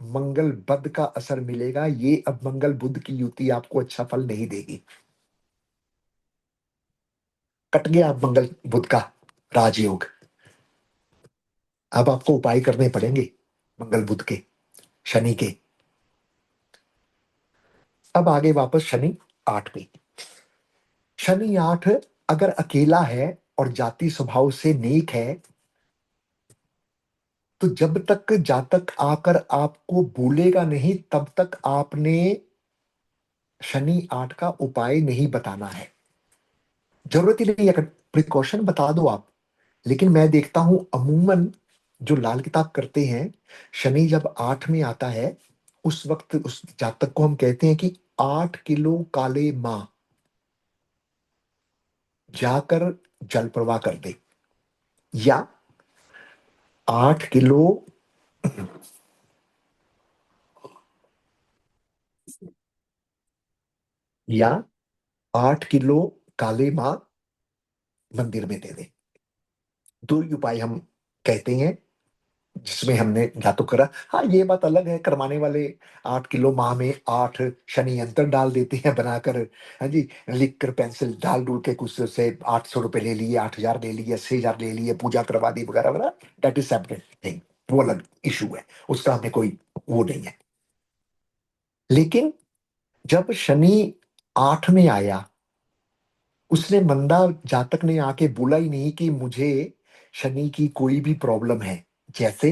Speaker 1: मंगल बद का असर मिलेगा, ये अब मंगल बुध की युति आपको अच्छा फल नहीं देगी। कट गया मंगल बुध का राजयोग। अब आपको उपाय करने पड़ेंगे मंगल बुध के, शनि के। अब आगे वापस शनि 8 पे। शनि 8 अगर अकेला है और जाति स्वभाव से नेक है, तो जब तक जातक आकर आपको बोलेगा नहीं, तब तक आपने शनि 8 का उपाय नहीं बताना है। जरूरत ही नहीं है, प्रिकॉशन बता दो आप। लेकिन मैं देखता हूं अमूमन जो लाल किताब करते हैं, शनि जब 8 में आता है, उस वक्त उस जातक को हम कहते हैं कि 8 किलो काले मां जाकर जल प्रवाह कर दे, या 8 किलो, या 8 किलो काले मां मंदिर में दे दे। दो ही उपाय हम कहते हैं। जिसमें हमने या तो करा, हाँ ये बात अलग है, करवाने वाले 8 किलो माह में 8 शनि यंत्र डाल देते हैं बनाकर। हाँ जी, लिख कर पेंसिल डाल डूल के कुछ से 800 रुपए ले लिए, 8,000 ले लिए, 6,000 ले लिए, पूजा करवा दी वगैरह वगैरह। दैट इज सेपरेट थिंग, वो अलग इशू है, उसका हमें कोई वो नहीं है। लेकिन जब शनि 8 में आया, उसने मंदा जातक ने आके बोला ही नहीं कि मुझे शनि की कोई भी प्रॉब्लम है। जैसे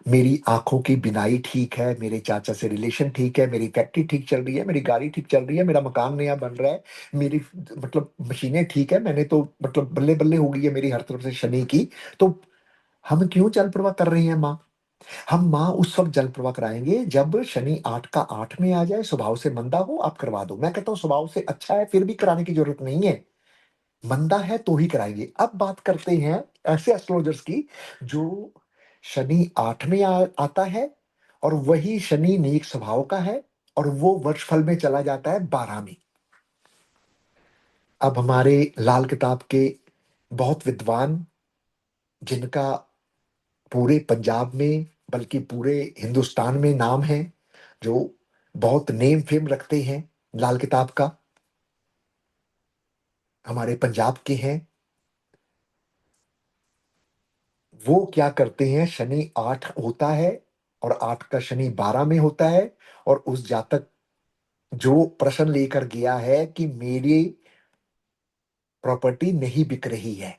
Speaker 1: मेरी आंखों की बिनाई ठीक है, मेरे चाचा से रिलेशन ठीक है, मेरी फैक्ट्री ठीक चल रही है, मेरी गाड़ी ठीक चल रही है, मेरा मकान नया बन रहा है, मेरी मतलब मशीनें ठीक है, मैंने तो मतलब बल्ले बल्ले हो गई है मेरी हर तरफ से शनि की। तो हम क्यों जल प्रवाह कर रहे हैं माँ? हम माँ उस वक्त जल प्रवाह कराएंगे जब शनि 8 का 8 में आ जाए, स्वभाव से मंदा हो, आप करवा दो। मैं कहता हूँ स्वभाव से अच्छा है फिर भी कराने की जरूरत नहीं है, मंदा है तो ही कराएंगे। अब बात करते हैं ऐसे एस्ट्रोलॉजर्स की जो शनि 8 में आता है, और वही शनि नेक स्वभाव का है, और वो वर्षफल में चला जाता है 12 में। अब हमारे लाल किताब के बहुत विद्वान, जिनका पूरे पंजाब में बल्कि पूरे हिंदुस्तान में नाम है, जो बहुत नेम फेम रखते हैं लाल किताब का, हमारे पंजाब के हैं। वो क्या करते हैं, शनि 8 होता है और 8 का शनि 12 में होता है, और उस जातक जो प्रश्न लेकर गया है कि मेरी प्रॉपर्टी नहीं बिक रही है,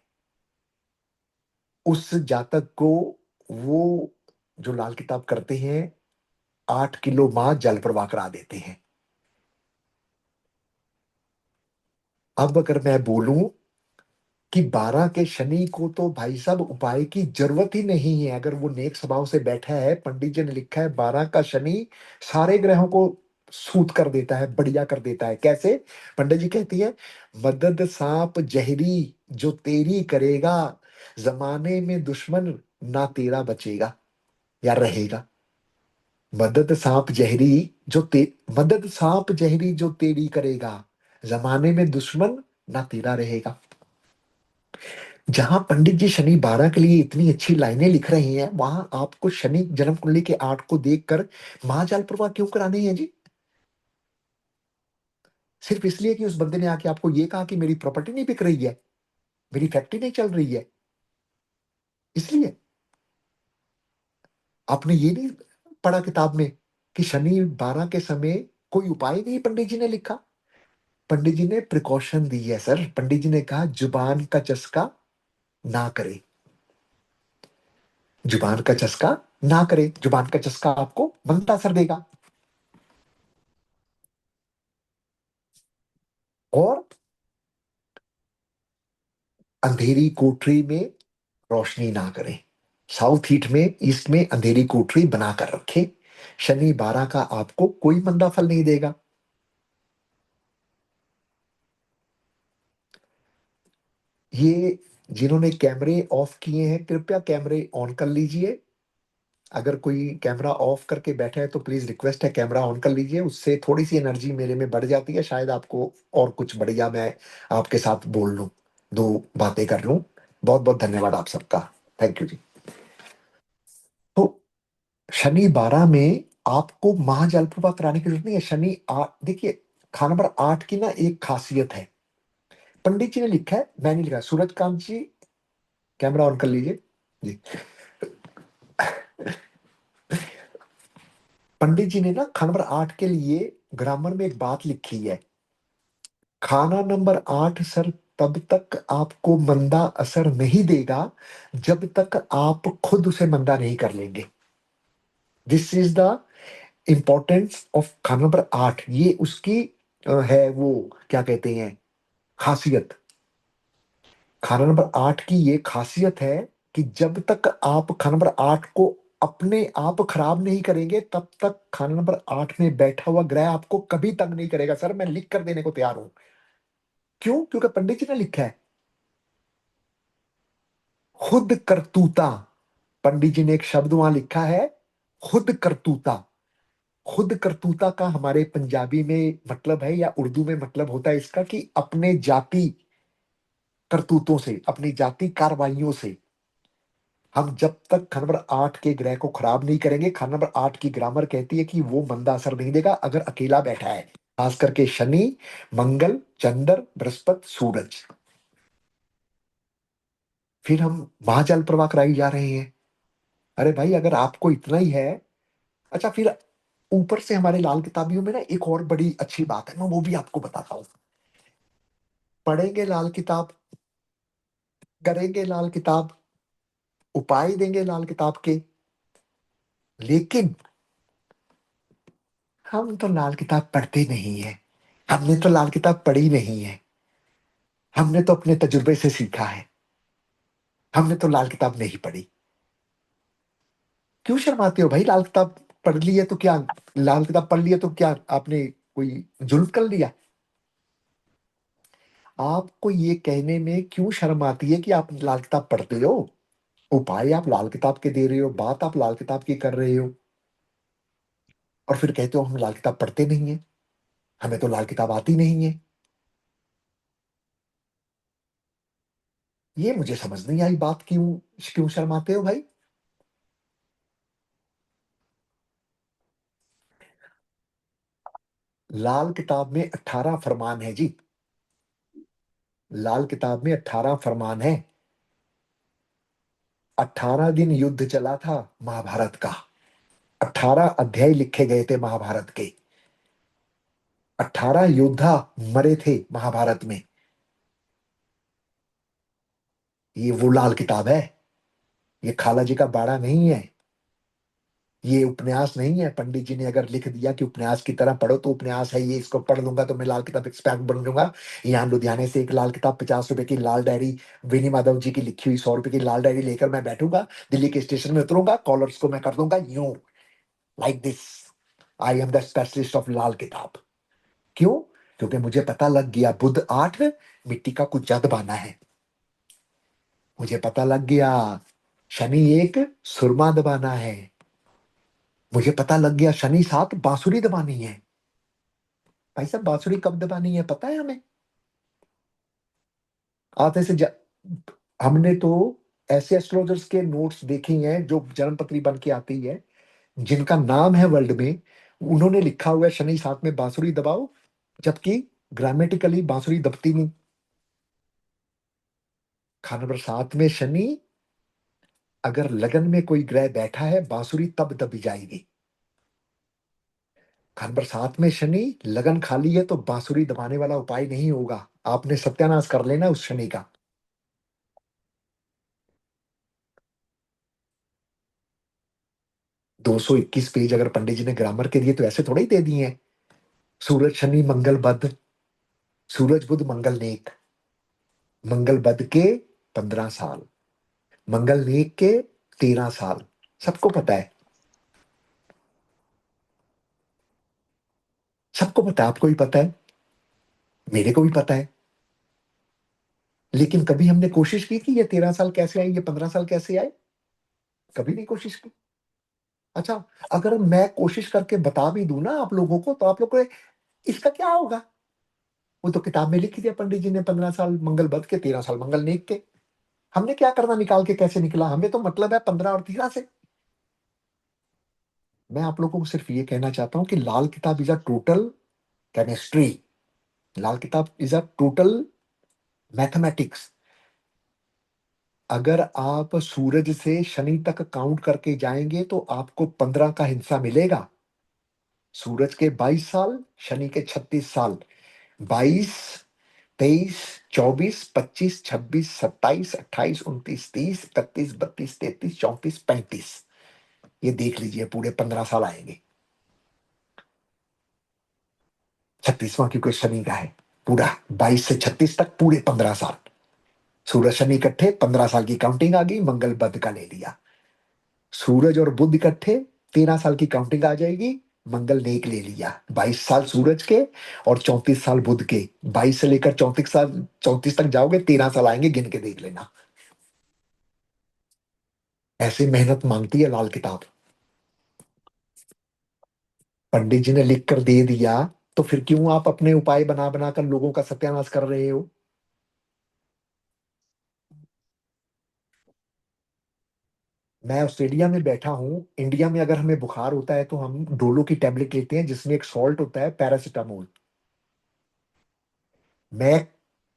Speaker 1: उस जातक को वो जो लाल किताब करते हैं 8 किलो मां जल प्रवाह करा देते हैं। अब अगर मैं बोलूं कि 12 के शनि को तो भाई साहब उपाय की जरूरत ही नहीं है, अगर वो नेक स्वभाव से बैठा है। पंडित जी ने लिखा है 12 का शनि सारे ग्रहों को सूत कर देता है, बढ़िया कर देता है। कैसे? पंडित जी कहती है, मदद सांप जहरी जो तेरी करेगा, जमाने में दुश्मन ना तेरा बचेगा या रहेगा। मदद सांप जहरी मदद सांप जहरी जो तेरी करेगा, जमाने में दुश्मन ना तेरा रहेगा। जहां पंडित जी शनि 12 के लिए इतनी अच्छी लाइनें लिख रहे हैं, वहां आपको शनि जन्म कुंडली के 8 को देखकर महाजाल प्रवाह क्यों कराने हैं जी? सिर्फ इसलिए कि उस बंदे ने आके आपको ये कहा कि मेरी प्रॉपर्टी नहीं बिक रही है, मेरी फैक्ट्री नहीं चल रही है, इसलिए। आपने ये नहीं पढ़ा किताब में कि शनि 12 के समय कोई उपाय नहीं पंडित जी ने लिखा? पंडित जी ने प्रिकॉशन दी है सर। पंडित जी ने कहा जुबान का चस्का ना करे, जुबान का चस्का ना करे, जुबान का चस्का आपको मंदा असर देगा। और अंधेरी कोठरी में रोशनी ना करें, साउथ ईस्ट में ईस्ट में अंधेरी कोठरी बना कर रखें। शनि 12 का आपको कोई मंदा फल नहीं देगा। ये जिन्होंने कैमरे ऑफ किए हैं, कृपया कैमरे ऑन कर लीजिए। अगर कोई कैमरा ऑफ करके बैठा है तो प्लीज रिक्वेस्ट है कैमरा ऑन कर लीजिए, उससे थोड़ी सी एनर्जी मेरे में बढ़ जाती है, शायद आपको और कुछ बढ़िया मैं आपके साथ बोल लूं, दो बातें कर लूं। बहुत बहुत धन्यवाद आप सबका। थैंक यू जी। तो शनि 12 में आपको महाजल प्रवाह कराने की जरूरत नहीं है। शनि 8, देखिए खाना नंबर 8 की ना एक खासियत है, पंडित जी ने लिखा है, मैंने नहीं लिखा। सूरजकांत जी कैमरा ऑन कर लीजिए जी। पंडित जी ने ना खाना नंबर 8 के लिए ग्रामर में एक बात लिखी है, खाना नंबर 8 सर तब तक आपको मंदा असर नहीं देगा जब तक आप खुद उसे मंदा नहीं कर लेंगे। This is the importance of खाना नंबर 8, ये उसकी है वो क्या कहते हैं खासियत। खाना नंबर 8 की ये खासियत है कि जब तक आप खाना नंबर 8 को अपने आप खराब नहीं करेंगे, तब तक खाना नंबर 8 में बैठा हुआ ग्रह आपको कभी तंग नहीं करेगा। सर मैं लिख कर देने को तैयार हूं। क्यों? क्योंकि पंडित जी ने लिखा है खुद करतूता। पंडित जी ने एक शब्द वहां लिखा है, खुद करतूता। खुद करतूता का हमारे पंजाबी में मतलब है, या उर्दू में मतलब होता है इसका कि अपने जाति करतूतों से, अपनी जाति कार्रवाइयों से। हम जब तक खाना नंबर 8 के ग्रह को खराब नहीं करेंगे, खाना नंबर 8 की ग्रामर कहती है कि वो मंदा असर नहीं देगा अगर अकेला बैठा है। खास करके शनि, मंगल, चंद्र, बृहस्पति, सूरज। फिर हम महाजल प्रवाह कराई जा रहे हैं। अरे भाई, अगर आपको इतना ही है। अच्छा, फिर ऊपर से हमारे लाल किताबियों में ना एक और बड़ी अच्छी बात है, मैं वो भी आपको बताता हूँ। पढ़ेंगे लाल किताब, करेंगे लाल किताब, उपाय देंगे लाल किताब के, लेकिन हम तो लाल किताब पढ़ते नहीं है। हमने तो लाल किताब पढ़ी नहीं है। हमने तो अपने तजुर्बे से सीखा है। हमने तो लाल किताब नहीं पढ़ी। क्यों शर्माते हो भाई? लाल किताब पढ़ ली है तो क्या? लाल किताब पढ़ ली है तो क्या आपने कोई जुल्म कर लिया? आपको ये कहने में क्यों शर्म आती है कि आप लाल किताब पढ़ते हो? उपाय आप लाल किताब के दे रहे हो, बात आप लाल किताब की कर रहे हो, और फिर कहते हो हम लाल किताब पढ़ते नहीं है। हमें तो लाल किताब आती नहीं है। ये मुझे समझ नहीं आई बात, क्यों क्यों शर्माते हो भाई? लाल किताब में 18 फरमान है जी। लाल किताब में 18 फरमान है। 18 दिन युद्ध चला था महाभारत का। 18 अध्याय लिखे गए थे महाभारत के। 18 योद्धा मरे थे महाभारत में। ये वो लाल किताब है। ये खाला जी का बाड़ा नहीं है। ये उपन्यास नहीं है। पंडित जी ने अगर लिख दिया कि उपन्यास की तरह पढ़ो तो उपन्यास है ये, इसको पढ़ लूंगा तो मैं लाल किताब एक्सपर्ट बन लूंगा। यहाँ लुधियाने से एक लाल किताब 50 रुपए की लाल डायरी, विनी माधव जी की लिखी हुई 100 रुपए की लाल डायरी लेकर मैं बैठूंगा, दिल्ली के स्टेशन में उतरूंगा, कॉलर्स को मैं कर दूंगा यूं, like this, I am the specialist of Lal Kitab. क्यों? क्योंकि मुझे पता लग गया बुध 8 मिट्टी का कुछ जद बाना है। मुझे पता लग गया शनि 1 सुरमा दबाना है। मुझे पता लग गया शनि 7 बांसुरी दबानी है। भाई साहब, बांसुरी कब दबानी है पता है हमें? आते से हमने तो ऐसे एस्ट्रोलॉजर्स के नोट्स देखे हैं जो जन्म पत्री बन के आती है, जिनका नाम है वर्ल्ड में, उन्होंने लिखा हुआ है शनि 7 में बांसुरी दबाओ, जबकि ग्रामेटिकली बांसुरी दबती नहीं। खाना नंबर 7 में शनि, अगर लगन में कोई ग्रह बैठा है बांसुरी तब दबी जाएगी। खाना नंबर 7 में शनि लगन खाली है तो बांसुरी दबाने वाला उपाय नहीं होगा। आपने सत्यानाश कर लेना उस शनि का। 221 पेज अगर पंडित जी ने ग्रामर के दिए तो ऐसे थोड़ा ही दे दिए हैं। सूरज शनि मंगल बुध, सूरज बुध मंगल नेक, मंगल बुध के 15 साल, मंगल नेक के 13 साल। सबको पता है। सबको पता है, आपको भी पता है, मेरे को भी पता है। लेकिन कभी हमने कोशिश की कि ये 13 साल कैसे आए, ये 15 साल कैसे आए? कभी नहीं कोशिश की। अच्छा, अगर मैं कोशिश करके बता भी दूं ना आप लोगों को, तो आप लोग को इसका क्या होगा? वो तो किताब में लिख दिया पंडित जी ने, 15 साल मंगल बुध के, 13 साल मंगल नेक के। हमने क्या करना, निकाल के कैसे निकला? हमें तो मतलब है 15 और 13 से। मैं आप लोगों को सिर्फ ये कहना चाहता हूँ कि लाल किताब इज अ टोटल केमिस्ट्री। लाल किताब इज अ टोटल मैथमेटिक्स। अगर आप सूरज से शनि तक काउंट करके जाएंगे तो आपको 15 का हिस्सा मिलेगा। सूरज के 22 साल, शनि के 36 साल। 22, 23, 24, 25, 26, 27, 28, 29, 30, 31, 32, 33, 34, 35। ये देख लीजिए, पूरे 15 साल आएंगे। 36वां क्योंकि शनि का है। पूरा 22 से 36 तक पूरे 15 साल। सूरज शनि इकट्ठे, 15 साल की काउंटिंग आ गई, मंगल बुध का ले लिया। सूरज और बुध इकट्ठे, 13 साल की काउंटिंग आ जाएगी, मंगल ने एक ले लिया। 22 साल सूरज के और 34 साल बुध के। 22 से लेकर 34 साल, 34 तक जाओगे, 13 साल आएंगे, गिन के देख लेना। ऐसे मेहनत मांगती है लाल किताब। पंडित जी ने लिख कर दे दिया, तो फिर क्यों आप अपने उपाय बना बना कर लोगों का सत्यानाश कर रहे हो? मैं ऑस्ट्रेलिया में बैठा हूँ, इंडिया में अगर हमें बुखार होता है तो हम डोलो की टैबलेट लेते हैं जिसमें एक सॉल्ट होता है पैरासिटामोल। मैं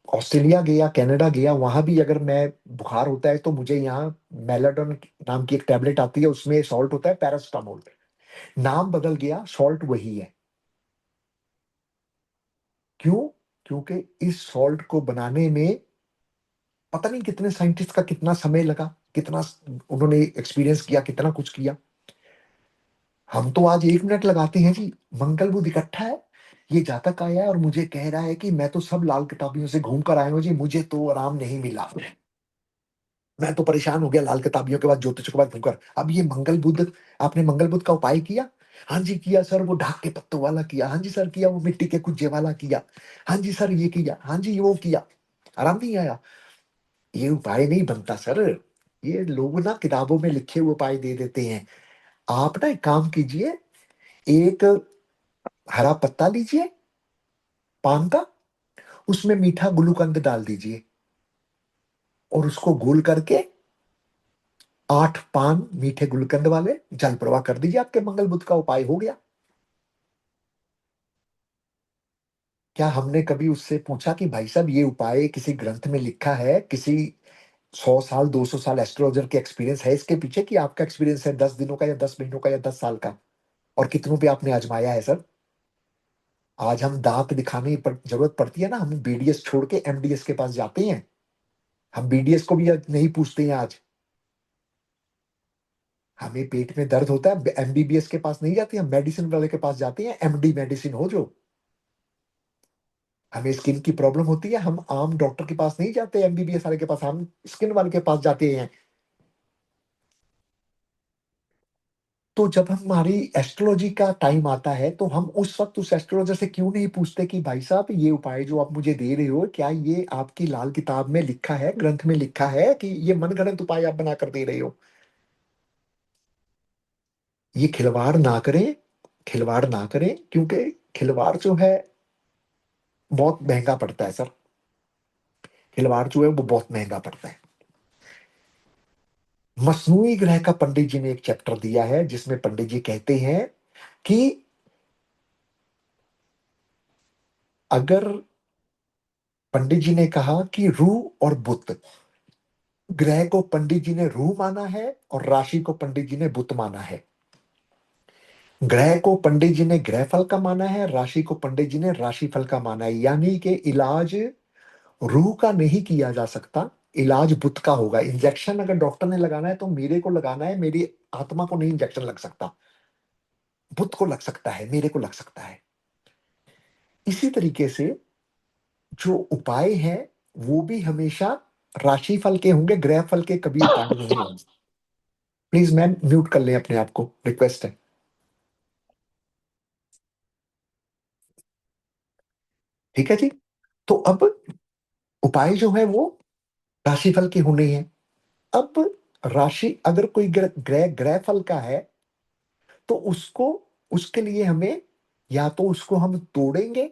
Speaker 1: ऑस्ट्रेलिया गया, कनाडा गया, वहां भी अगर मैं बुखार होता है तो मुझे यहाँ मेलाडोन नाम की एक टैबलेट आती है, उसमें सॉल्ट होता है पैरासिटामोल। नाम बदल गया, सॉल्ट वही है। क्यों? क्योंकि इस सॉल्ट को बनाने में पता नहीं कितने साइंटिस्ट का कितना समय लगा, कितना उन्होंने एक्सपीरियंस किया, कितना कुछ किया। हम तो आज 1 मिनट लगाते हैं जी। मंगल बुध इकट्ठा है, ये जातक आया है और मुझे कह रहा है कि मैं तो सब लाल किताबियों से घूम कर आया हूँ जी, मुझे तो आराम नहीं मिला। मैं तो परेशान हो गया लाल किताबियों के बाद, ज्योतिष के बाद घूमकर। अब ये मंगल बुध, आपने मंगल बुध का उपाय किया? हाँ जी किया सर, वो ढाक के पत्तों वाला किया, हाँ जी सर किया, वो मिट्टी के कुज्जे वाला किया, हाँ जी सर ये किया, हाँ जी वो किया, आराम नहीं आया। ये उपाय नहीं बनता सर। ये लोग ना किताबों में लिखे हुए उपाय दे देते हैं। आप ना एक काम कीजिए, एक हरा पत्ता लीजिए पान का, उसमें मीठा गुलूकंद डाल दीजिए और उसको गोल करके 8 पान मीठे गुलकंद वाले जल प्रवाह कर दीजिए, आपके मंगल बुध का उपाय हो गया। क्या हमने कभी उससे पूछा कि भाई साहब ये उपाय किसी ग्रंथ में लिखा है, किसी 100 साल 200 साल एस्ट्रोलॉजर के एक्सपीरियंस है इसके पीछे, कि आपका एक्सपीरियंस है 10 दिनों का या 10 महीनों का या 10 साल का, और कितनों पे आपने आजमाया है सर? आज हम दांत दिखाने पर जरूरत पड़ती है ना, हम बीडीएस छोड़ के एमडीएस के पास जाते हैं। हम बीडीएस को भी आज नहीं पूछते हैं आज। हमें पेट में दर्द होता है, एमबीबीएस के पास नहीं जाते, हम मेडिसिन वाले के पास जाते हैं, एमडी मेडिसिन हो जो। हमें स्किन की प्रॉब्लम होती है, हम आम डॉक्टर के पास नहीं जाते, एमबीबीएस वाले के पास, हम स्किन वाले के पास जाते हैं। तो जब हमारी एस्ट्रोलॉजी का टाइम आता है तो हम उस वक्त उस एस्ट्रोलॉजर से क्यों नहीं पूछते कि भाई साहब ये उपाय जो आप मुझे दे रहे हो, क्या ये आपकी लाल किताब में लिखा है, ग्रंथ में लिखा है, कि ये मनगढ़ंत उपाय आप बनाकर दे रहे हो? ये खिलवाड़ ना करें, खिलवाड़ ना करें, क्योंकि खिलवाड़ जो है बहुत महंगा पड़ता है सर। खिलवाड़ जो है वो बहुत महंगा पड़ता है। मसनूई ग्रह का पंडित जी ने एक चैप्टर दिया है जिसमें पंडित जी कहते हैं कि अगर, पंडित जी ने कहा कि रूह और बुध, ग्रह को पंडित जी ने रूह माना है और राशि को पंडित जी ने बुध माना है। ग्रह को पंडित जी ने ग्रह फल का माना है, राशि को पंडित जी ने राशि फल का माना है। यानी कि इलाज रूह का नहीं किया जा सकता, इलाज बुध का होगा। इंजेक्शन अगर डॉक्टर ने लगाना है तो मेरे को लगाना है, मेरी आत्मा को नहीं इंजेक्शन लग सकता, बुध को लग सकता है, मेरे को लग सकता है। इसी तरीके से जो उपाय है वो भी हमेशा राशि फल के होंगे, ग्रह फल के कभी उपाय नहीं होंगे। प्लीज मैम म्यूट कर लें अपने आप को, रिक्वेस्ट है। ठीक है जी। तो अब उपाय जो है वो राशिफल के होने हैं। अब राशि अगर कोई ग्रह ग्रह ग्रह फल का है तो उसको, उसके लिए हमें या तो उसको हम तोड़ेंगे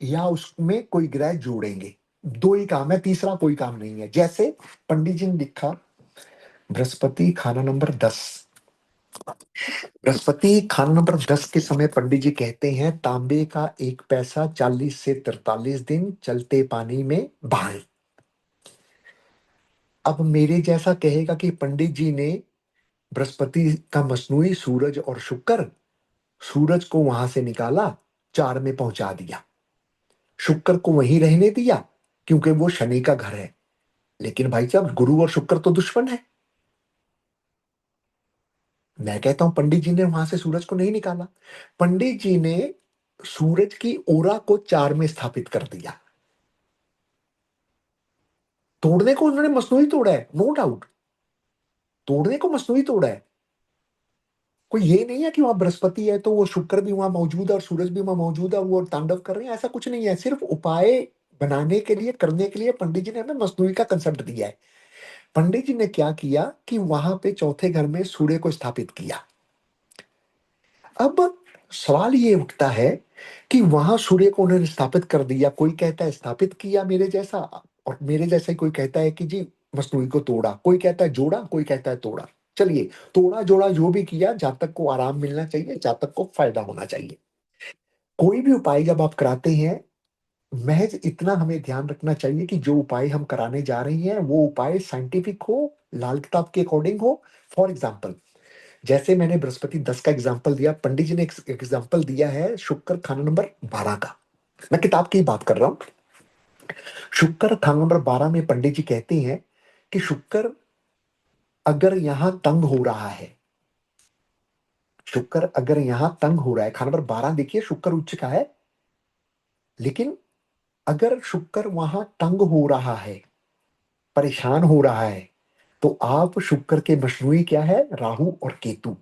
Speaker 1: या उसमें कोई ग्रह जोड़ेंगे। दो ही काम है, तीसरा कोई काम नहीं है। जैसे पंडित जी ने लिखा, बृहस्पति खाना नंबर 10, बृहस्पति खाना नंबर 10 के समय पंडित जी कहते हैं तांबे का 1 पैसा 40 से 43 दिन चलते पानी में बहाएं। अब मेरे जैसा कहेगा कि पंडित जी ने बृहस्पति का मसनूई सूरज और शुक्र, सूरज को वहां से निकाला, 4 में पहुंचा दिया, शुक्र को वहीं रहने दिया क्योंकि वो शनि का घर है। लेकिन भाई साहब गुरु और शुक्र तो दुश्मन है। मैं कहता हूं पंडित जी ने वहां से सूरज को नहीं निकाला, पंडित जी ने सूरज की ओरा को 4 में स्थापित कर दिया। तोड़ने को उन्होंने मसनूई तोड़ा है, नो डाउट, तोड़ने को मसनूई तोड़ा है। कोई ये नहीं है कि वहां बृहस्पति है तो वो शुक्र भी वहां मौजूद है और सूरज भी वहां मौजूद है, वो तांडव कर रहे हैं, ऐसा कुछ नहीं है। सिर्फ उपाय बनाने के लिए, करने के लिए पंडित जी ने हमें मसनूई का कंसेप्ट दिया है। पंडित जी ने क्या किया कि वहां पे चौथे घर में सूर्य को स्थापित किया। अब सवाल ये उठता है कि वहां सूर्य को उन्होंने स्थापित कर दिया, कोई कहता है स्थापित किया मेरे जैसा, और मेरे जैसा ही कोई कहता है कि जी मसनूई को तोड़ा, कोई कहता है जोड़ा, कोई कहता है तोड़ा। चलिए, तोड़ा जोड़ा जो भी किया, जातक को आराम मिलना चाहिए, जातक को फायदा होना चाहिए। कोई भी उपाय जब आप कराते हैं, महज इतना हमें ध्यान रखना चाहिए कि जो उपाय हम कराने जा रहे हैं वो उपाय साइंटिफिक हो, लाल किताब के अकॉर्डिंग हो। फॉर एग्जाम्पल, जैसे मैंने बृहस्पति 10 का एग्जाम्पल दिया, पंडित जी ने एक एग्जाम्पल दिया है शुक्र खाना नंबर 12 का। मैं किताब की बात कर रहा हूं। शुक्र खाना नंबर 12 में पंडित जी कहते हैं कि शुक्र अगर यहां तंग हो रहा है, शुक्र अगर यहां तंग हो रहा है, खाना नंबर 12 देखिए, शुक्र उच्च का है, लेकिन अगर शुक्र वहां तंग हो रहा है, परेशान हो रहा है, तो आप शुक्र के मशनूई क्या है, राहु और केतु।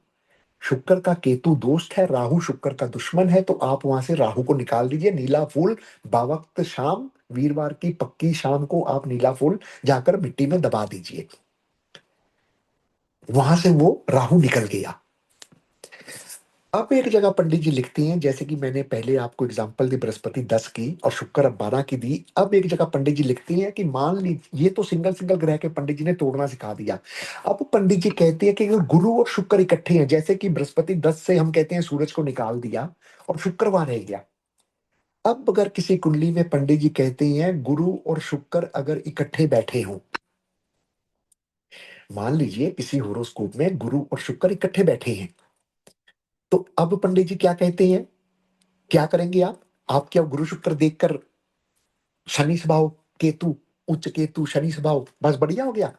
Speaker 1: शुक्र का केतु दोस्त है, राहु शुक्र का दुश्मन है, तो आप वहां से राहु को निकाल दीजिए। नीला फूल बावक्त शाम, वीरवार की पक्की शाम को आप नीला फूल जाकर मिट्टी में दबा दीजिए, वहां से वो राहु निकल गया। अब एक जगह पंडित जी लिखती हैं, जैसे कि मैंने पहले आपको एग्जांपल दी बृहस्पति 10 की और शुक्र अब 12 की दी। अब एक जगह पंडित जी लिखती हैं कि मान लीजिए, ये तो सिंगल सिंगल ग्रह के पंडित जी ने तोड़ना सिखा दिया। अब पंडित जी कहते हैं कि अगर गुरु और शुक्र इकट्ठे हैं, जैसे कि बृहस्पति 10 से हम कहते हैं सूरज को निकाल दिया और शुक्र वहां रह गया। अब अगर किसी कुंडली में पंडित जी कहते हैं गुरु और शुक्र अगर इकट्ठे बैठे हों, मान लीजिए किसी होरोस्कोप में गुरु और शुक्र इकट्ठे बैठे हैं, तो अब पंडित जी क्या कहते हैं, क्या करेंगे आप क्या गुरु शुक्र देखकर शनि स्वभाव, केतु, उच्च केतु शनि स्वभाव, बस बढ़िया हो गया?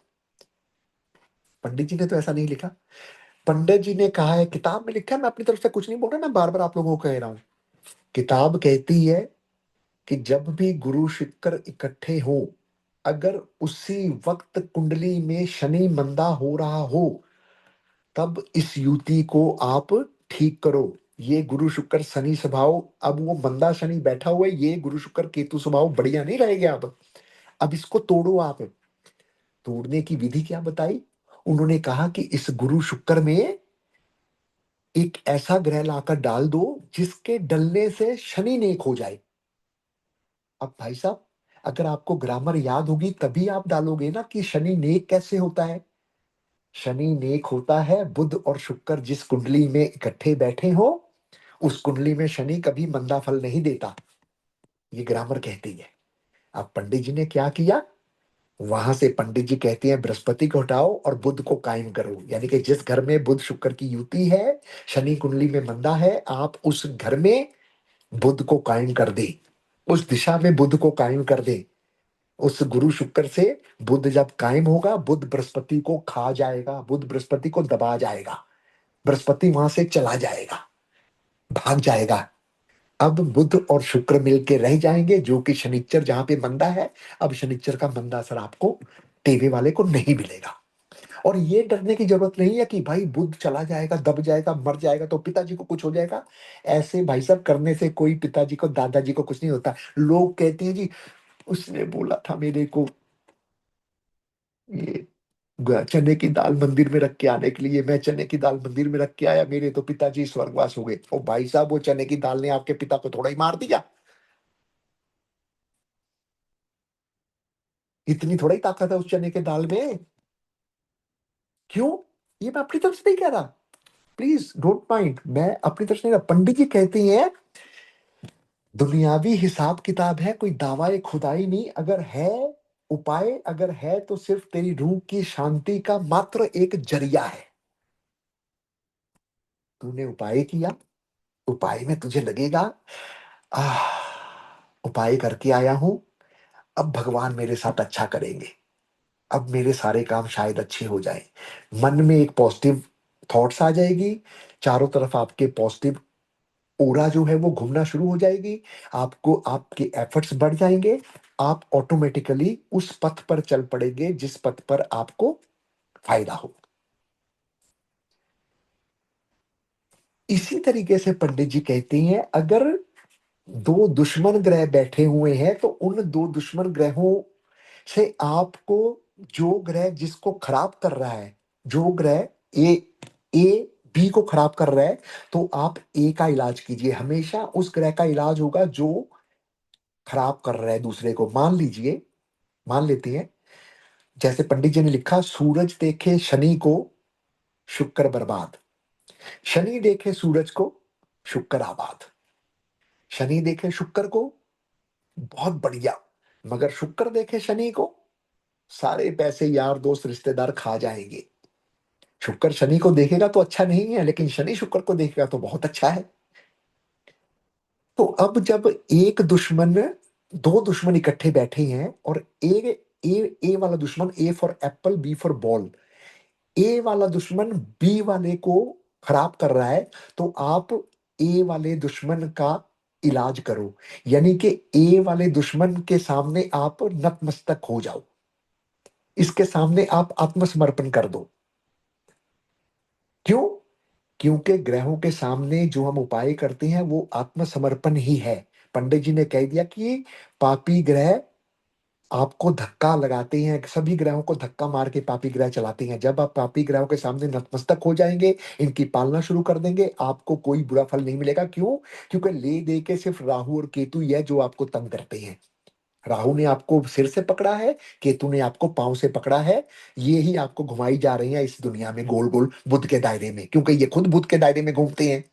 Speaker 1: पंडित जी ने तो ऐसा नहीं लिखा। पंडित जी ने कहा है, किताब में लिखा है, मैं अपनी तरफ से कुछ नहीं बोल रहा, मैं बार बार आप लोगों को कह रहा हूं। किताब कहती है कि जब भी गुरु शुक्र इकट्ठे हो, अगर उसी वक्त कुंडली में शनि मंदा हो रहा हो, तब इस युति को आप ठीक करो। ये गुरु शुक्र शनि स्वभाव, अब वो मंदा शनि बैठा हुआ है, ये गुरु शुक्र केतु स्वभाव बढ़िया नहीं रहेगा। अब इसको तोड़ो आप। तोड़ने की विधि क्या बताई? उन्होंने कहा कि इस गुरु शुक्र में एक ऐसा ग्रह लाकर डाल दो जिसके डलने से शनि नेक हो जाए। अब भाई साहब, अगर आपको ग्रामर याद होगी तभी आप डालोगे ना कि शनि नेक कैसे होता है। शनि नेक होता है बुध और शुक्र जिस कुंडली में इकट्ठे बैठे हो, उस कुंडली में शनि कभी मंदा फल नहीं देता, ये ग्रामर कहती है। अब पंडित जी ने क्या किया, वहां से पंडित जी कहते हैं बृहस्पति को हटाओ और बुध को कायम करो, यानी कि जिस घर में बुध शुक्र की युति है, शनि कुंडली में मंदा है, आप उस घर में बुध को कायम कर दे, उस दिशा में बुध को कायम कर दे। उस गुरु शुक्र से बुध जब कायम होगा, बुध बृहस्पति को खा जाएगा, बुध बृहस्पति को दबा जाएगा, बृहस्पति वहां से चला जाएगा, भाग जाएगा। अब बुध और शुक्र मिलके रह जाएंगे, जो कि शनिचर जहां पे मंदा है, अब शनिचर का मंदा असर आपको टीवी वाले को नहीं मिलेगा। और ये डरने की जरूरत नहीं है कि भाई बुध चला जाएगा, दब जाएगा, मर जाएगा तो पिताजी को कुछ हो जाएगा। ऐसे भाई साहब करने से कोई पिताजी को, दादाजी को कुछ नहीं होता। लोग कहते हैं जी उसने बोला था मेरे को ये चने की दाल मंदिर में रख के आने के लिए, मैं चने की दाल मंदिर में रख के आया, मेरे तो पिताजी स्वर्गवास हो गए। ओ भाई साहब, वो चने की दाल ने आपके पिता को थोड़ा ही मार दिया, इतनी थोड़ा ही ताकत है उस चने के दाल में। क्यों? ये मैं अपनी तरफ से नहीं कह रहा, प्लीज डोंट माइंड, मैं अपनी तरफ से नहीं कह रहा। पंडित जी कहते हैं दुनियावी हिसाब किताब है, कोई दावा खुदाई नहीं। अगर है उपाय, अगर है तो सिर्फ तेरी रूह की शांति का मात्र एक जरिया है। तूने उपाय किया, उपाय में तुझे लगेगा आह, उपाय करके आया हूं, अब भगवान मेरे साथ अच्छा करेंगे, अब मेरे सारे काम शायद अच्छे हो जाए। मन में एक पॉजिटिव थॉट्स आ जाएगी, चारों तरफ आपके पॉजिटिव ओरा जो है वो घूमना शुरू हो जाएगी, आपको आपके एफर्ट्स बढ़ जाएंगे, आप ऑटोमेटिकली उस पथ पर चल पड़ेंगे जिस पथ पर आपको फायदा हो। इसी तरीके से पंडित जी कहते हैं अगर दो दुश्मन ग्रह बैठे हुए हैं, तो उन दो दुश्मन ग्रहों से आपको, जो ग्रह जिसको खराब कर रहा है, जो ग्रह ए ए बी को खराब कर रहा है, तो आप ए का इलाज कीजिए। हमेशा उस ग्रह का इलाज होगा जो खराब कर रहा है दूसरे को। मान लीजिए, मान लेते हैं, जैसे पंडित जी ने लिखा सूरज देखे शनि को शुक्र बर्बाद। शनि देखे सूरज को, शुक्र आबाद। शनि देखे शुक्र को, बहुत बढ़िया। मगर शुक्र देखे शनि को, सारे पैसे यार दोस्त रिश्तेदार खा जाएंगे। शुक्र शनि को देखेगा तो अच्छा नहीं है, लेकिन शनि शुक्र को देखेगा तो बहुत अच्छा है। तो अब जब एक दुश्मन, दो दुश्मन इकट्ठे बैठे हैं और ए वाला दुश्मन, A for apple B for ball, A वाला दुश्मन बी वाले को खराब कर रहा है, तो आप ए वाले दुश्मन का इलाज करो। यानी कि ए वाले दुश्मन के सामने आप नतमस्तक हो जाओ, इसके सामने आप आत्मसमर्पण कर दो। क्यों? क्योंकि ग्रहों के सामने जो हम उपाय करते हैं वो आत्मसमर्पण ही है। पंडित जी ने कह दिया कि पापी ग्रह आपको धक्का लगाते हैं, सभी ग्रहों को धक्का मार के पापी ग्रह चलाते हैं। जब आप पापी ग्रहों के सामने नतमस्तक हो जाएंगे, इनकी पालना शुरू कर देंगे, आपको कोई बुरा फल नहीं मिलेगा। क्यों? क्योंकि ले दे के सिर्फ राहु और केतु ही है जो आपको तंग करते हैं। राहु ने आपको सिर से पकड़ा है, केतु ने आपको पांव से पकड़ा है। ये ही आपको घुमाई जा रही है इस दुनिया में गोल गोल बुद्ध के दायरे में, क्योंकि ये खुद बुद्ध के दायरे में घूमते हैं।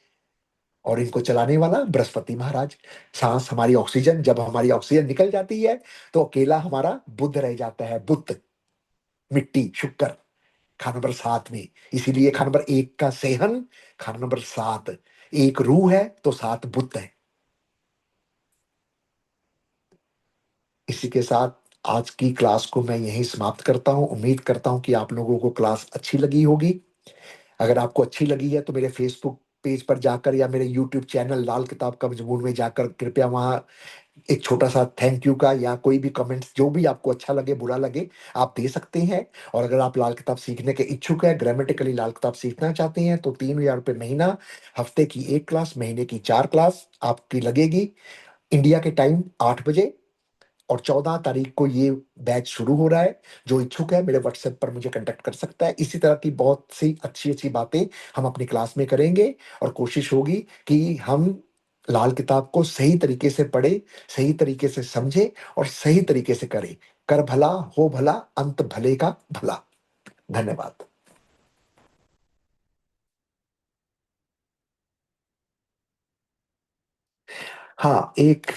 Speaker 1: और इनको चलाने वाला बृहस्पति महाराज। सांस हमारी ऑक्सीजन, जब हमारी ऑक्सीजन निकल जाती है तो अकेला हमारा बुद्ध रह जाता है। बुद्ध, मिट्टी, शुक्र, खाना नंबर 7 में। इसीलिए खाना नंबर 1 का सेहन, खाना नंबर 7। एक रूह है तो 7 बुद्ध है। इसी के साथ आज की क्लास को मैं यहीं समाप्त करता हूं। उम्मीद करता हूं कि आप लोगों को क्लास अच्छी लगी होगी। अगर आपको अच्छी लगी है तो मेरे फेसबुक पेज पर जाकर या मेरे यूट्यूब चैनल लाल किताब का मजमून में जाकर कृपया वहां एक छोटा सा थैंक यू का या कोई भी कमेंट्स जो भी आपको अच्छा लगे बुरा लगे आप दे सकते हैं। और अगर आप लाल किताब सीखने के इच्छुक है, ग्रामेटिकली लाल किताब सीखना चाहते हैं, तो 3,000 रुपये महीना, हफ्ते की 1 क्लास, महीने की 4 क्लास आपकी लगेगी। इंडिया के टाइम 8 बजे, और 14 तारीख को ये बैच शुरू हो रहा है। जो इच्छुक है मेरे व्हाट्सएप पर मुझे कांटेक्ट कर सकता है। इसी तरह की बहुत सी अच्छी अच्छी बातें हम अपनी क्लास में करेंगे, और कोशिश होगी कि हम लाल किताब को सही तरीके से पढ़े, सही तरीके से समझे और सही तरीके से करें। कर भला हो भला, अंत भले का भला। धन्यवाद। हाँ, एक